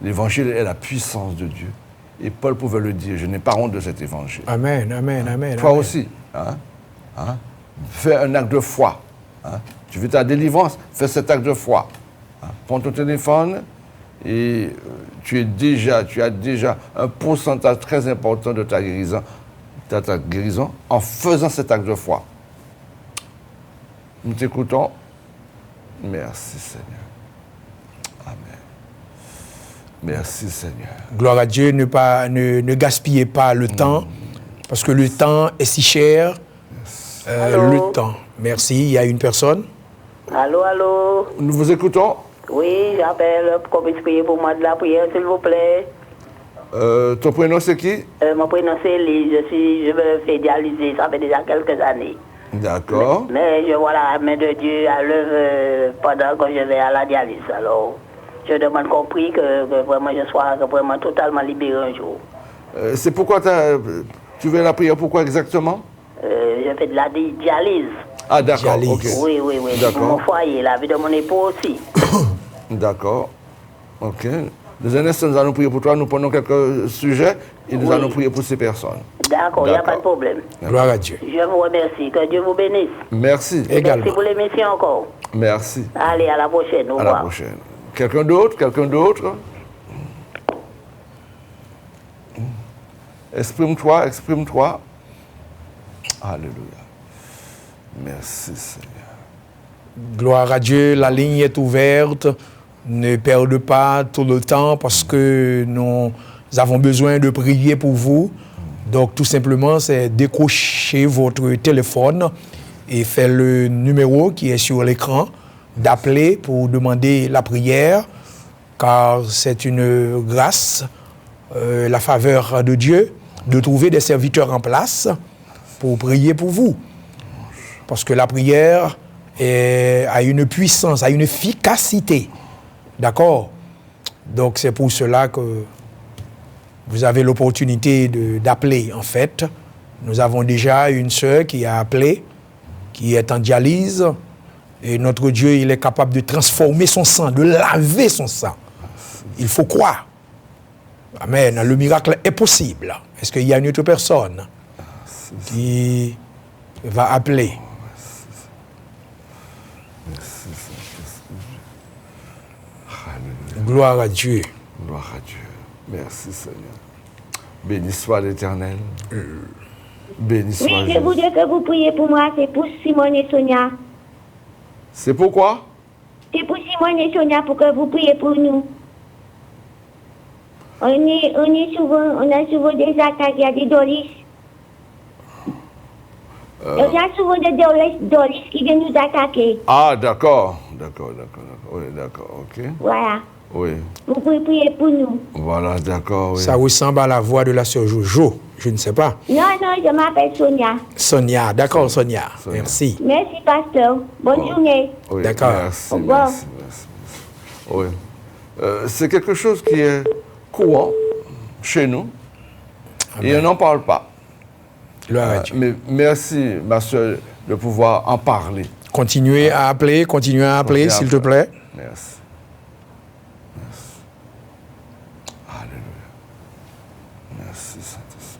L'évangile est la puissance de Dieu. Et Paul pouvait le dire, je n'ai pas honte de cet évangile. Amen, amen, amen. Toi amen. aussi. Hein? Hein? Fais un acte de foi. Hein? Tu veux ta délivrance, fais cet acte de foi. Hein? Prends ton téléphone et tu as déjà un pourcentage très important de ta guérison en faisant cet acte de foi. Nous t'écoutons. Merci Seigneur. Amen. Merci Seigneur. Gloire à Dieu, ne gaspillez pas le temps, parce que le temps est si cher. Le temps. Merci. Il y a une personne. Allô, allô. Nous vous écoutons. Oui, j'appelle pour prier pour moi de la prière, s'il vous plaît. Ton prénom c'est qui? Mon prénom c'est Lise, je me fais dialyser, ça fait déjà quelques années. D'accord. Mais je vois la main de Dieu à l'œuvre pendant que je vais à la dialyse. Alors, je demande compris que vraiment je sois vraiment totalement libéré un jour. C'est pourquoi tu veux la prière, pourquoi exactement? Je fais de la dialyse. Ah d'accord, Dialyse. ok. Oui, oui, oui. D'accord. Mon foyer, la vie de mon époux aussi. D'accord, ok. Dans un instant, nous allons prier pour toi, nous prenons quelques sujets et nous Oui. allons prier pour ces personnes. D'accord, il n'y a pas de D'accord. problème. Gloire à Dieu. Je vous remercie, que Dieu vous bénisse. Merci, Également. Merci pour l'émission encore. merci. Allez, à la prochaine. Au À la revoir. prochaine. Quelqu'un d'autre? Quelqu'un d'autre? Exprime-toi, exprime-toi. Alléluia. Merci Seigneur. Gloire à Dieu, la ligne est ouverte. Ne perdez pas tout le temps parce que nous avons besoin de prier pour vous. Donc tout simplement, c'est décrocher votre téléphone et faire le numéro qui est sur l'écran, d'appeler pour demander la prière, car c'est une grâce, la faveur de Dieu, de trouver des serviteurs en place pour prier pour vous. Parce que la prière a une puissance, a une efficacité. D'accord? Donc c'est pour cela que vous avez l'opportunité d'appeler, en fait. Nous avons déjà une sœur qui a appelé, qui est en dialyse. Et notre Dieu, il est capable de transformer son sang, de laver son sang. Il faut croire. Amen. Le miracle est possible. Est-ce qu'il y a une autre personne qui va appeler? Gloire à Dieu. Gloire à Dieu. Merci Seigneur. Béni soit l'Éternel. Béni soit Oui, je Jésus. voudrais que vous priez pour moi, c'est pour Simone et Sonia. C'est pourquoi? C'est pour Simone et Sonia pour que vous priez pour nous. On a souvent des attaques, il y a des dolis. Il y a souvent des dolis qui viennent nous attaquer. Ah, d'accord. D'accord. Oui, d'accord, ok. Voilà. Oui, Vous pouvez prier pour nous. voilà, d'accord, oui. Ça ressemble à la voix de la sœur Jojo. Je ne sais pas. Non, je m'appelle Sonia. Sonia. D'accord, Sonia. Sonia. Merci. Merci, pasteur. Bonne journée. Oui, D'accord. Merci, Au revoir. merci. Oui. C'est quelque chose qui est courant chez nous et on n'en parle pas. Gloire à Dieu. Mais merci, ma soeur, de pouvoir en parler. Continuez à appeler, Continuez à s'il te plaît. Merci. Alléluia. Merci, Saint-Esprit.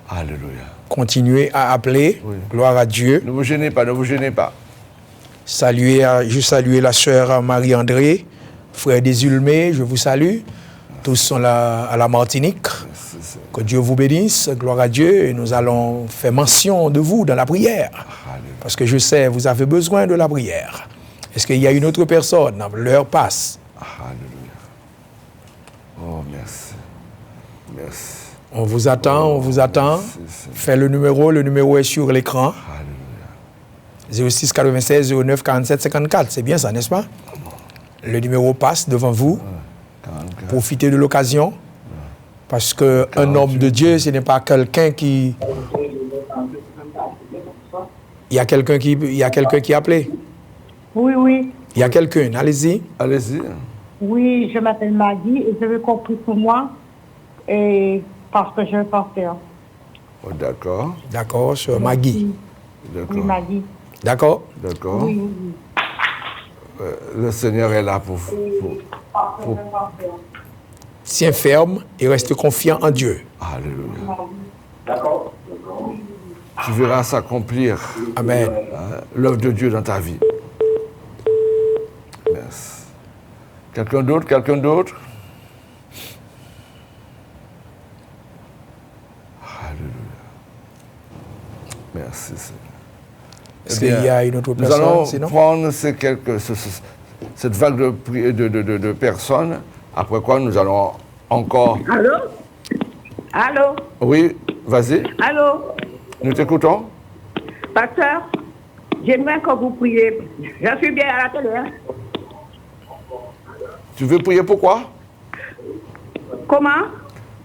Alléluia. Continuez à appeler. Oui. Gloire à Dieu. Ne vous gênez pas, ne vous gênez pas. Je salue la sœur Marie-André, frère Désulmé, je vous salue. Tous sont là à la Martinique. Que Dieu vous bénisse, gloire à Dieu. Et nous allons faire mention de vous dans la prière. Parce que je sais, vous avez besoin de la prière. Est-ce qu'il y a une autre personne? L'heure passe. Alléluia. Oh, merci. Merci. On vous attend, on vous attend. Faites le numéro est sur l'écran. Alléluia. 06 96 09 47 54, c'est bien ça, n'est-ce pas? Le numéro passe devant vous. 44. Profitez de l'occasion. Parce qu'un homme de Dieu, ce n'est pas quelqu'un qui... Il y a quelqu'un qui a appelé. Oui. Il y a quelqu'un, allez-y. Allez-y. Oui, je m'appelle Maggie et je veux qu'on prie pour moi et parce que j'ai un cancer. Oh, d'accord. D'accord, sur Maggie. D'accord. Oui, Maggie. D'accord? D'accord. Oui. Le Seigneur est là pour... Tiens ferme et reste confiant en Dieu. Alléluia. D'accord. Tu verras s'accomplir Amen. L'œuvre de Dieu dans ta vie. Merci. Quelqu'un d'autre? Alléluia. Merci, Seigneur. Est-ce qu'il y a une autre Nous personne? allons Sinon? prendre cette vague de personnes, après quoi nous allons encore... Allô? Allô? Oui, vas-y, Allô? nous t'écoutons. Pasteur, j'aimerais que vous priez. Je suis bien à la télé. Hein? Tu veux prier pour quoi? Comment?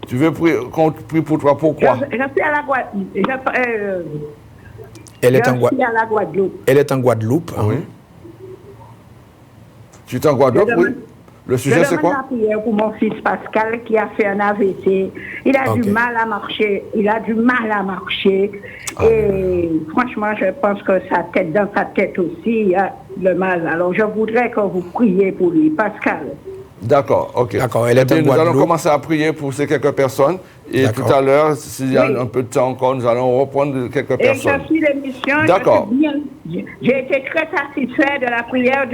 Tu veux prier, qu'on prie pour toi, pourquoi? Je suis à la Guadeloupe. Elle est en Je suis à la Guadeloupe. Elle est en Guadeloupe. Oui. Tu es en Guadeloupe, oui? Le sujet, c'est Je demande quoi? la prière pour mon fils Pascal qui a fait un AVC. Il a Ok. du mal à marcher. Et franchement, je pense que dans sa tête aussi, il y a le mal. Alors, je voudrais que vous priez pour lui. Pascal. D'accord, ok. D'accord, elle est en Nous allons Guadeloupe. commencer à prier pour ces quelques personnes. Et D'accord. tout à l'heure, s'il y a Oui. un peu de temps encore, nous allons reprendre quelques Et personnes. je suis l'émission. D'accord. J'ai été très satisfait de la prière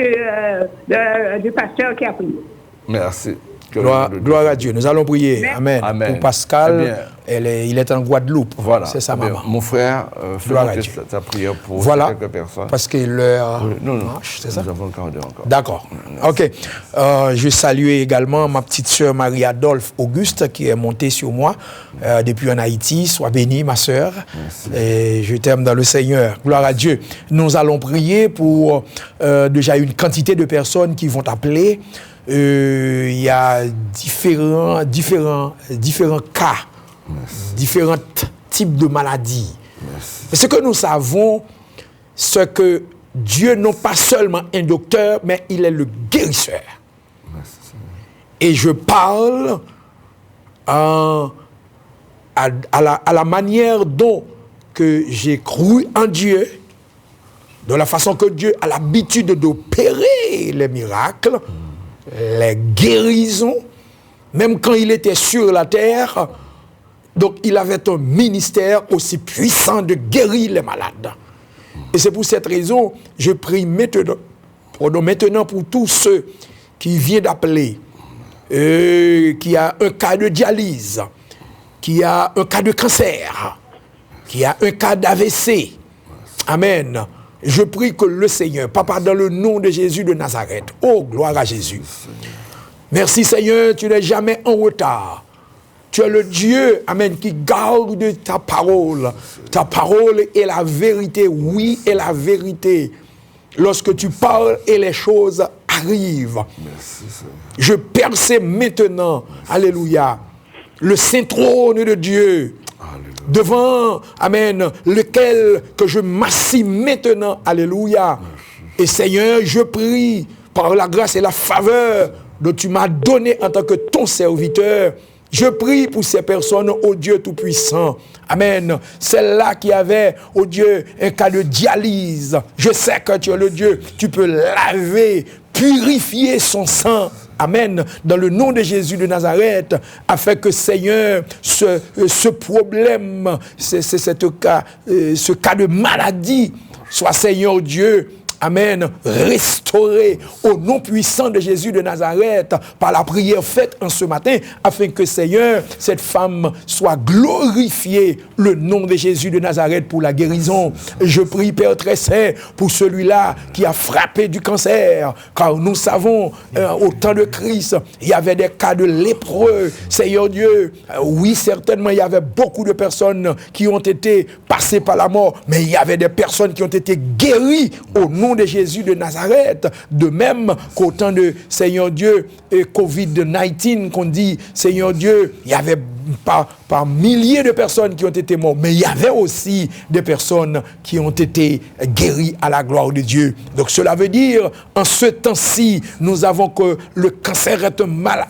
du pasteur qui a prié. Merci. Que le nom de Dieu. Gloire à Dieu. Nous allons prier. Merci. Amen. Amen. Pour Pascal, Eh bien, il est en Guadeloupe. Voilà. C'est sa Eh bien, maman. Mon frère, fais Gloire à monter Dieu. ta prière pour Voilà. quelques personnes. Parce que l'heure Non, marche, c'est ça? Nous avons le quart d'heure encore. D'accord. OK. Je salue également ma petite sœur Marie-Adolphe Auguste qui est montée sur moi depuis en Haïti. Sois bénie, ma sœur. Et je t'aime dans le Seigneur. Gloire à Dieu. Nous allons prier pour déjà une quantité de personnes qui vont appeler. Il y a différents cas, différents types de maladies. Mais ce que nous savons, c'est que Dieu n'est pas seulement un docteur, mais il est le guérisseur. Et je parle à la manière dont que j'ai cru en Dieu, de la façon que Dieu a l'habitude d'opérer les miracles, les guérisons, même quand il était sur la terre. Donc il avait un ministère aussi puissant de guérir les malades. Et c'est pour cette raison, je prie maintenant pour tous ceux qui viennent d'appeler, qui a un cas de dialyse, qui a un cas de cancer, qui a un cas d'AVC. Amen. Je prie que le Seigneur, Papa, dans le nom de Jésus de Nazareth, oh, gloire à Jésus. Merci Seigneur, tu n'es jamais en retard. Tu es le Dieu, amen, qui garde ta parole. Ta parole est la vérité, oui, est la vérité. Lorsque tu parles et les choses arrivent. Merci, Seigneur. Je perçois maintenant, alléluia, le saint trône de Dieu. Devant, amen, lequel que je m'assis maintenant, alléluia. Et Seigneur, je prie par la grâce et la faveur dont tu m'as donné en tant que ton serviteur. Je prie pour ces personnes, ô Dieu Tout-Puissant. Amen. Celle-là qui avait, ô Dieu, un cas de dialyse. Je sais que tu es le Dieu. Tu peux laver, purifier son sang. Amen. Dans le nom de Jésus de Nazareth, afin que, Seigneur, ce problème, ce cas de maladie, soit, Seigneur Dieu, amen, restauré au nom puissant de Jésus de Nazareth par la prière faite en ce matin, afin que, Seigneur, cette femme soit glorifiée, le nom de Jésus de Nazareth pour la guérison. Je prie, Père très saint, pour celui-là qui a frappé du cancer, car nous savons, au temps de Christ, il y avait des cas de lépreux. Seigneur Dieu, oui, certainement, il y avait beaucoup de personnes qui ont été passées par la mort, mais il y avait des personnes qui ont été guéries au nom de Jésus de Nazareth. De même qu'au temps de Seigneur Dieu et Covid-19, qu'on dit, Seigneur Dieu, il y avait par milliers de personnes qui ont été mortes, mais il y avait aussi des personnes qui ont été guéries à la gloire de Dieu. Donc cela veut dire, en ce temps-ci, nous avons que le cancer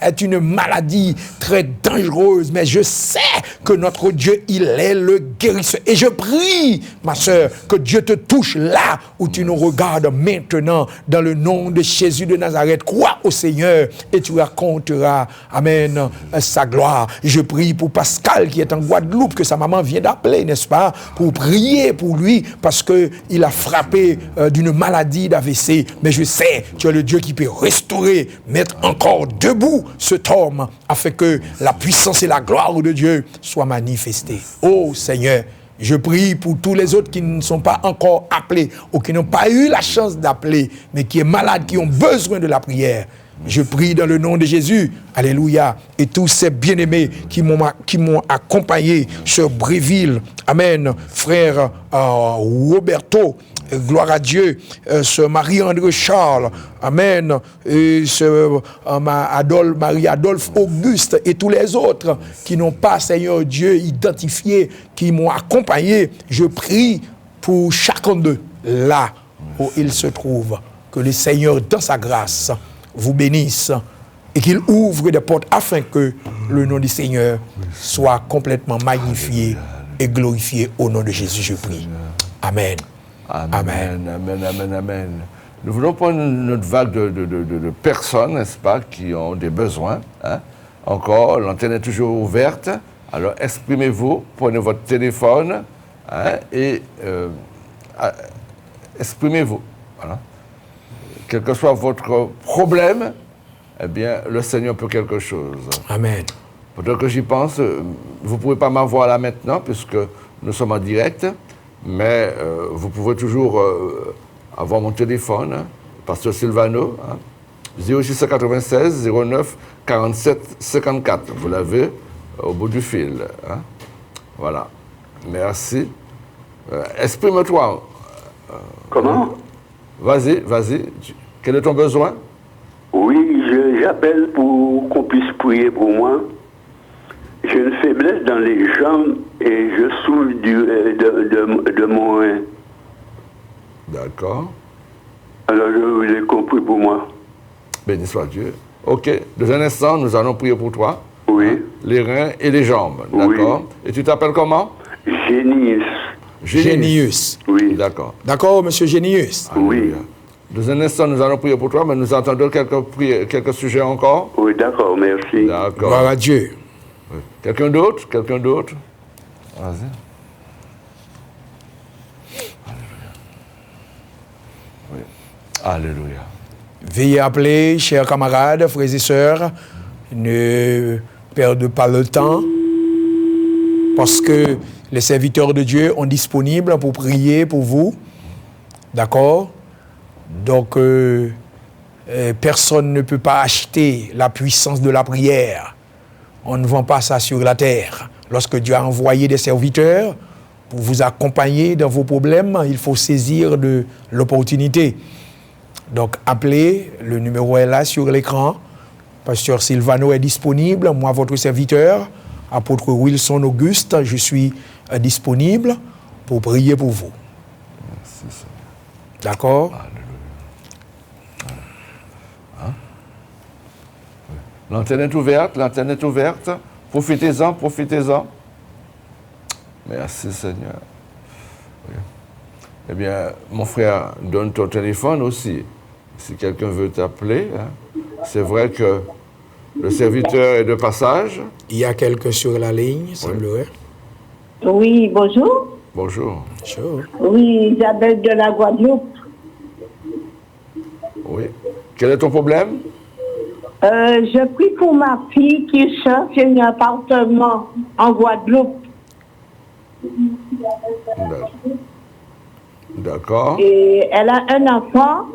est une maladie très dangereuse, mais je sais que notre Dieu, il est le guérisseur. Et je prie, ma sœur, que Dieu te touche là où tu nous regardes maintenant, dans le nom de Jésus de Nazareth. Crois au Seigneur et tu raconteras, amen, sa gloire. Je prie pour Pascal qui est en Guadeloupe, que sa maman vient d'appeler, n'est-ce pas, pour prier pour lui, parce qu'il a frappé d'une maladie d'AVC. Mais je sais, tu es le Dieu qui peut restaurer, mettre encore debout cet homme, afin que la puissance et la gloire de Dieu soient manifestées. Oh Seigneur, je prie pour tous les autres qui ne sont pas encore appelés ou qui n'ont pas eu la chance d'appeler, mais qui sont malades, qui ont besoin de la prière. Je prie dans le nom de Jésus, alléluia, et tous ces bien-aimés qui m'ont accompagné, Sœur Bréville, amen, frère Roberto, gloire à Dieu, Sœur Marie-André Charles, amen, et Sœur Marie-Adolphe Auguste et tous les autres qui n'ont pas, Seigneur Dieu, identifié, qui m'ont accompagné. Je prie pour chacun d'eux, là où ils se trouvent, que le Seigneur, dans sa grâce, vous bénisse et qu'il ouvre des portes afin que le nom du Seigneur soit complètement magnifié et glorifié au nom de Jésus, je prie. Amen. Amen, amen, amen, amen. Nous voulons prendre notre vague de personnes, n'est-ce pas, qui ont des besoins. Hein? Encore, l'antenne est toujours ouverte. Alors, exprimez-vous, prenez votre téléphone et exprimez-vous. Voilà. Quel que soit votre problème, eh bien, le Seigneur peut quelque chose. Amen. Peut-être que j'y pense, vous ne pouvez pas m'avoir là maintenant, puisque nous sommes en direct, mais vous pouvez toujours avoir mon téléphone, Pasteur Silvano, 0696 09 47 54. Vous l'avez au bout du fil. Hein? Voilà. Merci. Exprime-toi. Comment? Vas-y. Quel est ton besoin? Oui, j'appelle pour qu'on puisse prier pour moi. J'ai une faiblesse dans les jambes et je souffre de mon rein. D'accord. Alors je voulais qu'on prie pour moi. Béni soit Dieu. Ok. Dans un instant, nous allons prier pour toi. Oui. Les reins et les jambes. D'accord. Oui. Et tu t'appelles comment? Génius. Oui. D'accord. D'accord, monsieur Génius? Oui. Dans un instant, nous allons prier pour toi, mais nous attendons quelques sujets encore. Oui, d'accord, merci. D'accord. Gloire à Dieu. Oui. Quelqu'un d'autre? Vas-y. Alléluia. Oui. Alléluia. Veuillez appeler, chers camarades, frères et sœurs, ne perdez pas le temps, parce que les serviteurs de Dieu sont disponibles pour prier pour vous. D'accord? Donc, personne ne peut pas acheter la puissance de la prière. On ne vend pas ça sur la terre. Lorsque Dieu a envoyé des serviteurs pour vous accompagner dans vos problèmes, il faut saisir de l'opportunité. Donc, appelez, le numéro est là sur l'écran. Pasteur Silvano est disponible, moi, votre serviteur, apôtre Wilson Auguste, je suis disponible pour prier pour vous. Merci, d'accord? Hein? L'antenne est ouverte, Profitez-en. Merci, Seigneur. Oui. Eh bien, mon frère, donne ton téléphone aussi. Si quelqu'un veut t'appeler, hein. C'est vrai que le serviteur est de passage. Il y a quelqu'un sur la ligne, semblerait. Oui, bonjour. Bonjour. Bonjour. Oui, Isabelle de la Guadeloupe. Oui. Quel est ton problème? Je prie pour ma fille qui cherche un appartement en Guadeloupe. D'accord. Et elle a un enfant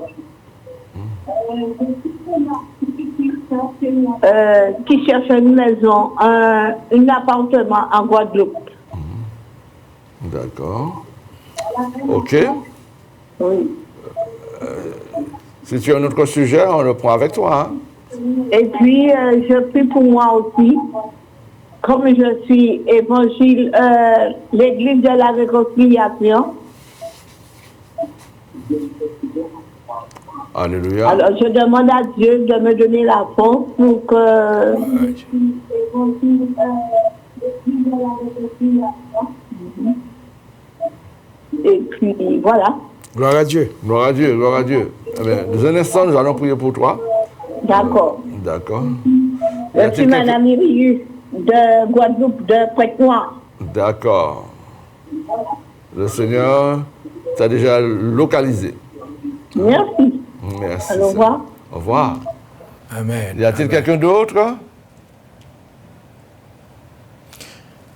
qui cherche une maison, un appartement en Guadeloupe. D'accord. OK. Oui. Si tu as un autre sujet, on le prend avec toi. Hein? Et puis, je prie pour moi aussi. comme je suis évangile, l'église de la réconciliation. Alléluia. Alors, je demande à Dieu de me donner la force pour que... Et puis, voilà. Gloire à Dieu. Gloire à Dieu, gloire à Dieu. Eh bien, dans un instant, nous allons prier pour toi. D'accord. D'accord. Je suis Madame Irius de Guadeloupe, de Pointe-Noire. D'accord. Le Seigneur t'a déjà localisé. Merci. Merci. Au revoir. Au revoir. Amen. Y a-t-il Amen. quelqu'un d'autre?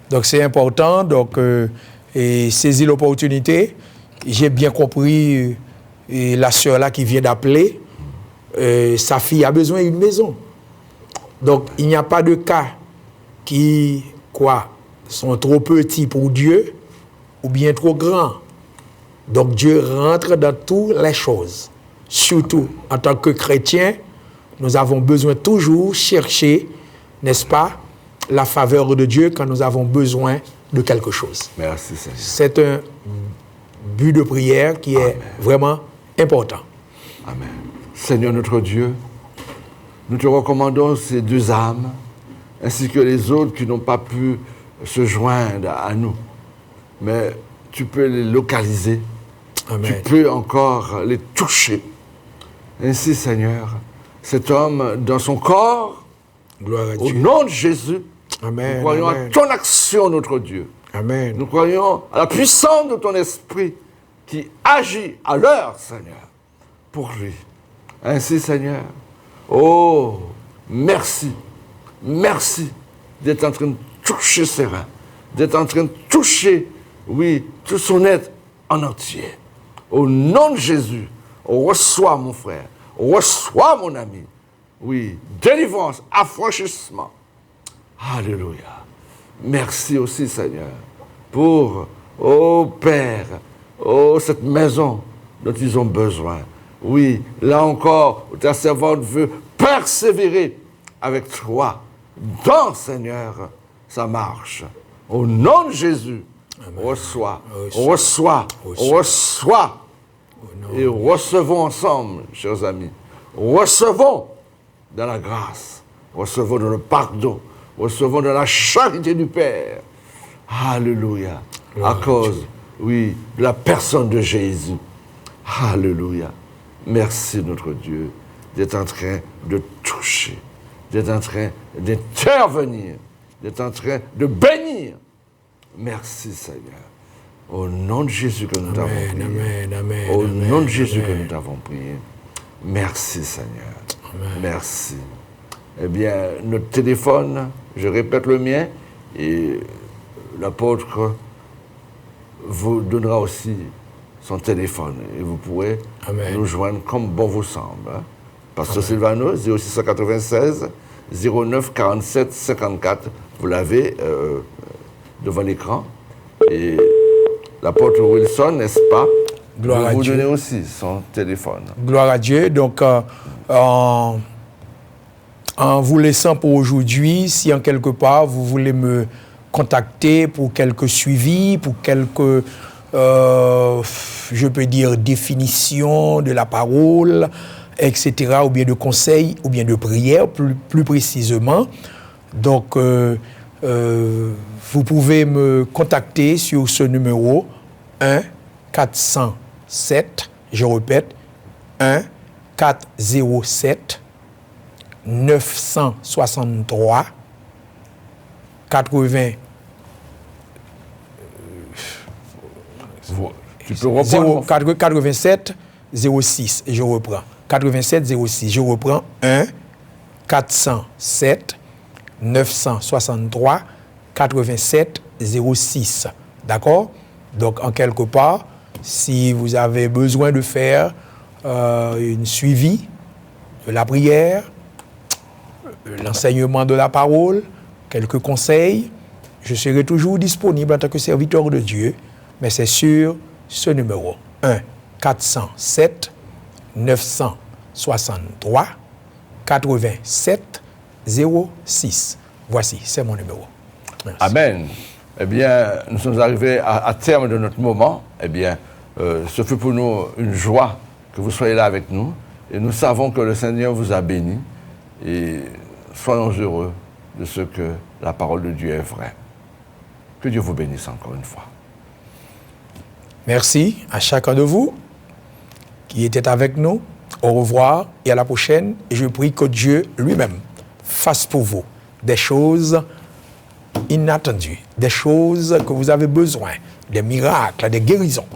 Donc c'est important, donc et saisir l'opportunité. J'ai bien compris et la sœur là qui vient d'appeler, sa fille a besoin d'une maison. Donc il n'y a pas de cas qui sont trop petits pour Dieu ou bien trop grands. Donc Dieu rentre dans toutes les choses. Surtout en tant que chrétien, nous avons besoin toujours chercher, n'est-ce pas, la faveur de Dieu quand nous avons besoin de quelque chose. Merci Seigneur. C'est un but de prière qui est vraiment important. Amen. Seigneur notre Dieu, nous te recommandons ces deux âmes, ainsi que les autres qui n'ont pas pu se joindre à nous. Mais tu peux les localiser. Amen. Tu peux encore les toucher. Ainsi, Seigneur, cet homme, dans son corps, Gloire à au Dieu. nom de Jésus, Amen. nous croyons Amen. à ton action, notre Dieu. Amen. Nous croyons à la puissance de ton esprit qui agit à l'heure, Seigneur, pour lui. Ainsi, Seigneur, oh, merci, merci d'être en train de toucher ses reins, d'être en train de toucher, oui, tout son être en entier. Au nom de Jésus, reçois mon frère, reçois mon ami. Oui, délivrance, affranchissement. Alléluia. Merci aussi, Seigneur, pour, oh Père, oh cette maison dont ils ont besoin. Oui, là encore, ta servante veut persévérer avec toi dans, Seigneur, sa marche. Au nom de Jésus, reçois, reçois, reçois. Et recevons ensemble, chers amis, recevons dans la grâce, recevons dans le pardon, recevons dans la charité du Père. Alléluia. À cause, oui, de la personne de Jésus. Alléluia. Merci, notre Dieu, d'être en train de toucher, d'être en train d'intervenir, d'être en train de bénir. Merci, Seigneur. Au nom de Jésus que nous t'avons prié. Amen, amen, Au amen, nom de Jésus que amen. nous t'avons prié. Merci, Seigneur. Amen. Merci. Eh bien, notre téléphone, je répète le mien, et l'apôtre vous donnera aussi son téléphone. Et vous pourrez Amen. nous joindre comme bon vous semble. Hein. Pasteur Silvano, 0696 09 47 54. Vous l'avez devant l'écran. Et l'apôtre Wilson, n'est-ce pas, Gloire à vous Dieu. donner aussi son téléphone. Gloire à Dieu. Donc, en vous laissant pour aujourd'hui, si en quelque part vous voulez me contacter pour quelques suivis, pour quelques, je peux dire, définitions de la parole, etc., ou bien de conseils, ou bien de prières, plus précisément. Donc, vous pouvez me contacter sur ce numéro 1-407, je répète, 1-407 963 80 Tu peux reprendre. 87 06, je reprends. 87 06, je reprends 1-407 963 87 06. D'accord? Donc, en quelque part, si vous avez besoin de faire une suivi de la prière, l'enseignement de la parole, quelques conseils, je serai toujours disponible en tant que serviteur de Dieu, mais c'est sur ce numéro 1-407-963-87-06. Voici, c'est mon numéro. Merci. Amen. Eh bien, nous sommes arrivés à terme de notre moment. Eh bien, ce fut pour nous une joie que vous soyez là avec nous. Et nous savons que le Seigneur vous a bénis. Et soyons heureux de ce que la parole de Dieu est vraie. Que Dieu vous bénisse encore une fois. Merci à chacun de vous qui était avec nous. Au revoir et à la prochaine. Et je prie que Dieu lui-même fasse pour vous des choses inattendues, des choses que vous avez besoin, des miracles, des guérisons,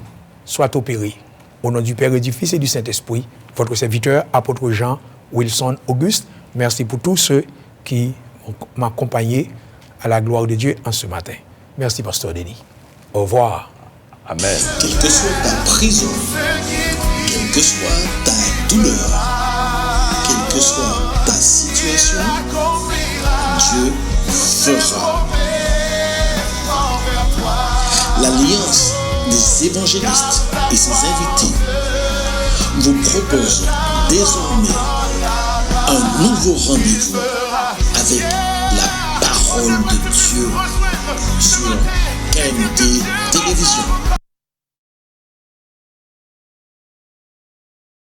soient opérés. Au nom du Père et du Fils et du Saint-Esprit, votre serviteur, apôtre Jean Wilson Auguste, merci pour tous ceux qui m'ont accompagné à la gloire de Dieu en ce matin. Merci, Pasteur Denis. Au revoir. Amen. Quelle que soit ta prison, quelle que soit ta douleur, quelle que soit ta situation, Dieu fera. L'Alliance des évangélistes et ses invités vous propose désormais un nouveau rendez-vous avec la parole de Dieu sur KMT Télévision.